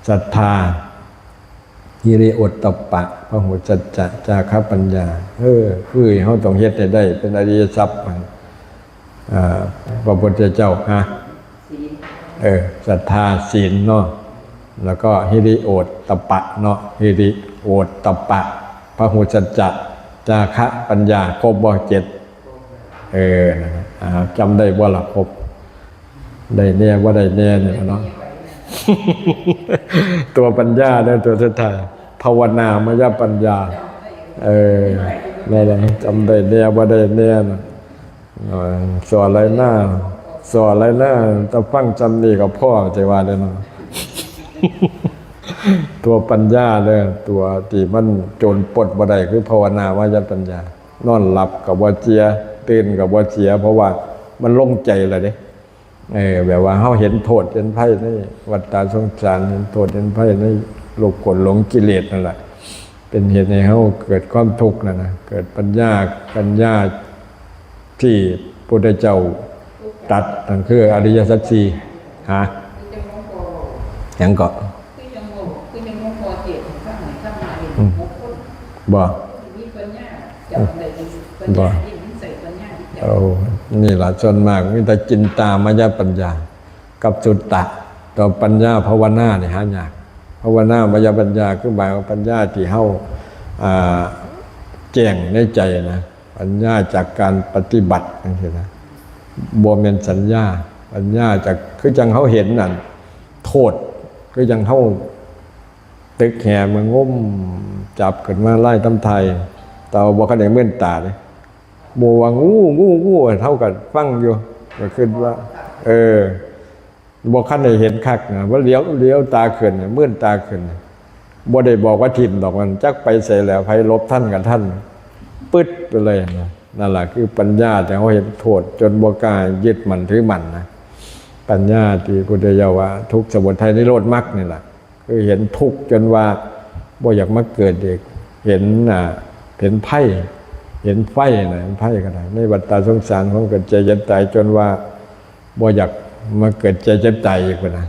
ศรัทธาฮิริโอตตัปปะพหุสัจจะจาคะปัญญาคือเฮาต้องเฮ็ดให้ได้เป็นอริยทรัพย์พระพุทธเจ้าศรัทธาศีลเนาะแล้วก็ฮิริโอตตัปปะเนาะฮิริโอตตัปปะพหุสัจจะจาคะปัญญาครบบ่7จำได้บ่ล่ะครบได้แน่ว่าได้แน่เนี่ยเนาะ ตัวปัญญาเนี่ยตัวสุดท้ายภาวนามยปัญญานั่นจำได้แน่ว่าได้แน่นะสอนอะไรหน้าถ้าฟังจำนี่กับพ่อใจว่าเลยเนาะ ตัวปัญญาเนี่ยตัวที่มันโจรปลดบ่ได้คือภาวนามยปัญญานอนหลับกับว่าเจียตื่นกับว่าเจียเพราะว่ามันลงใจเลยเด้แบบว่าเขาเห็นโทษเห็นภัยในวัฏฏะสงสารเห็นโทษเห็นภัยในโลภโกรธหลงกิเลสนั่นแหละเป็นเหตุให้เขาเกิดความทุกข์นะเกิดปัญญาที่พระพุทธเจ้าตรัสนั่นคืออริยสัจสี่ยังก็บ่นี่แหละส่วนมากมีแต่จินตามยปัญญากับสุตตะต่อปัญญาภาวนาเนี่ยหายากภาวนามยปัญญาคือหมายว่าปัญญาที่เฮาแจ้งในใจนะปัญญาจากการปฏิบัติจังซี่นะบ่แม่นสัญญาปัญญาจากคือจังเฮาเห็นนั่นโทษคือจังเฮาตึกแห่มางมจับขึ้นมาไล่ตำไทยแต่บ่คันได้เหมือนตาเด้โมว่างูเท่ากันฟังอยู่ก็ขึ้นว่าบอกขั้นได้เห็นคักนะว่าเลี้ยวตาขึ้นเมื่อนตาขึ้นบ่ได้บอกว่าทิมดอกมันจักไปใส่แล้วไผลบท่านกับท่านปึ๊ดไปเลยนะนั่นแหละคือปัญญาแต่เขาเห็นโทษจนบ่กล้ายึดมันถือมันนะปัญญาที่พุทธเจ้าว่าทุกข์สมุทัยนิโรธมรรคนี่แหละคือเห็นทุกข์จนว่าบ่อยากมาเกิดอีกเห็นไพ่เห็นไฟนะไพ่ก็ได้ในวัฏฏะสงสารของเกิดใจเจ็บตายจนว่าบ่อยากมาเกิดใจเจ็บตายอีกนะ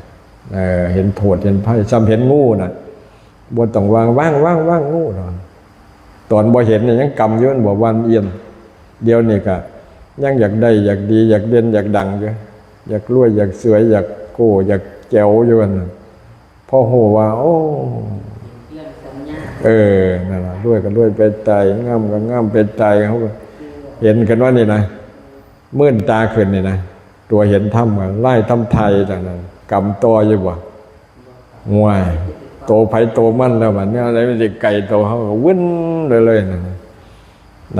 เห็นโทษเห็นไพ่ซ้ำเห็นงูนะบ่ต้องว่างงูหรอกตอนบ่เห็นเนี่ยยังกำอยู่มันบ่วันเอียนเดี๋ยวนี้ก็ยังอยากได้อยากดีอยากเด่นอยากดังอยู่อยากรวยอยากสวยอยากโก้อยากแจ๋วอยู่นั่นพอโหว่าโอ้นั่นแหละด้วยก็ด้วยไปตายง่ามก็ง่ามไปตายเขาเห็นกันว่านี่นะมื่นตาขึ้นนี่นะตัวเห็นถ้ำไล่ถ้ำไทยต่างนั้นกำตัวอยู่บ่งวยโตไผโตมั่นแล้วมันเนี่ยอะไรไม่ได้ไก่โตเขาก็วิ่งเลยนั่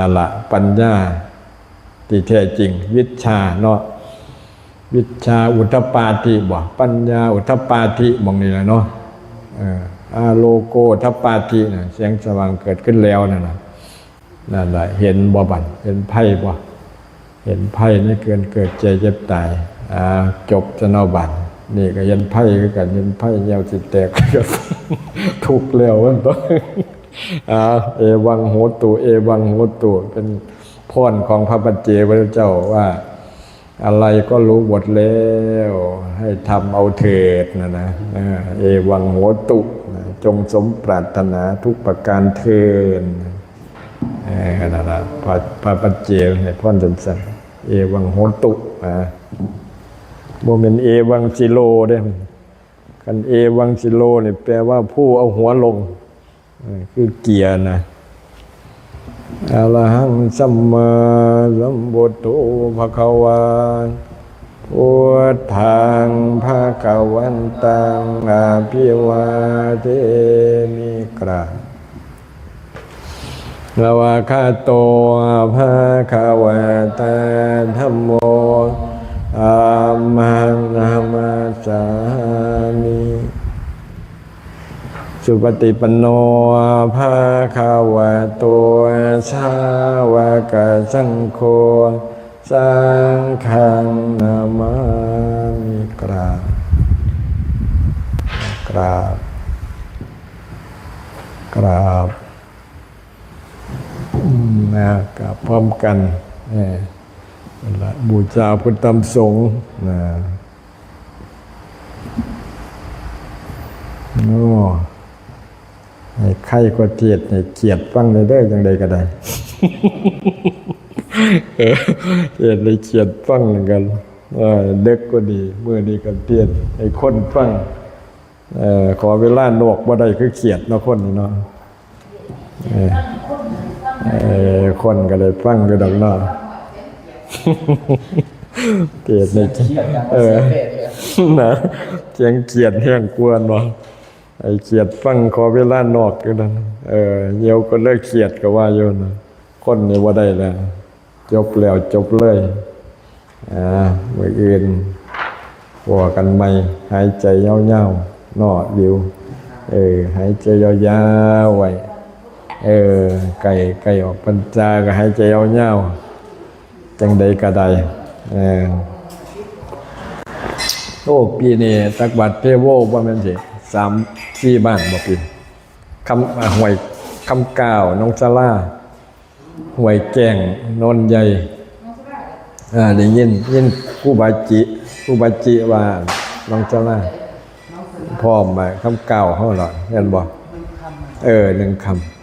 นแหละปัญญาที่แท้จริงวิชาเนาะวิชาอุทธปาธิบ่ปัญญาอุทธปาธิมองนี่แหละเนาะอาโลโกทัปปาธินะแสงสว่างเกิดขึ้นแล้วนั่นแหละเห็นบ่บันเห็นไพ่บ่เห็นไพ่นี่เกิดใจเจ็บตายจบจะนอบันนี่ก็เห็นไพ่ก็กันเห็นไพ่แนวสิแตกก็ทุกข์แล้วมันต้องเอวังโหตุเป็นพรของพระปัจเจกพุทธเจ้าว่าอะไรก็รู้หมดแล้วให้ทำเอาเถิดนะเอวังโหตุจงสมปรารถนาทุกประการเถิดนั่นแหละพระปัจเจกให้พรสั้นๆเอวังโหตุโมเมนเอวังสิโลได้ กันเอวังสิโลเนี่ยแปลว่าผู้เอาหัวลงคือเกียร์นะอะระหังสัมมาสัมพุทโธภควาพุทธังภควันตังอาภิวาเทมิกราบละวะคาโตภควตาธัมโมอะมังนามาสามิสุปฏิปันโนภาควะโตสาวกสังโฆสังฆังนามามิกราบกราบกราบกับพร้อมกันนั่นละบูชาพุทธธรรมสงฆ์นะโอ้ให้ใครก็เทียดให้เกียรติฟังได้เด้อจังใดก็ได้ เทียดเลยเกียรติฟังเหมือนกันเด็กก็ดีเมื่อนี้ก็เทียดให้คนฟังขอเวลาโนกบ่ได้คือเกียรติเนาะคนนี่เนาะคนก็เลยฟังก็ดอกเนาะเกียรติในนะเจียงเกียรติแห่งกวนเนาะไอ้เกียรติฟังขอเวลานอกอยู่นั่นเหี่ยวก็เลิกเกียรติก็ว่าอยู่นะคนนี่บ่ได้แล้วจบแล้วจบเลยมื้ออื่นพอกันใหม่หายใจยาวๆเนาะดิวหายใจยาวๆไว้ไก่ออกพรรษาก็หายใจยาวๆจังใดก็ได้โอ้ปีนี้ตักบาตรเทโวว่าแม่นสิ3-4บ้านบ่ปีห้วยคำก้าวน้องสลาห้วยแก้งโนนใหญ่ได้ยินครูบาจิว่าน้องสลาพร้อมมาคำก้าวเฮาล่ะเห็นบ่1 คำ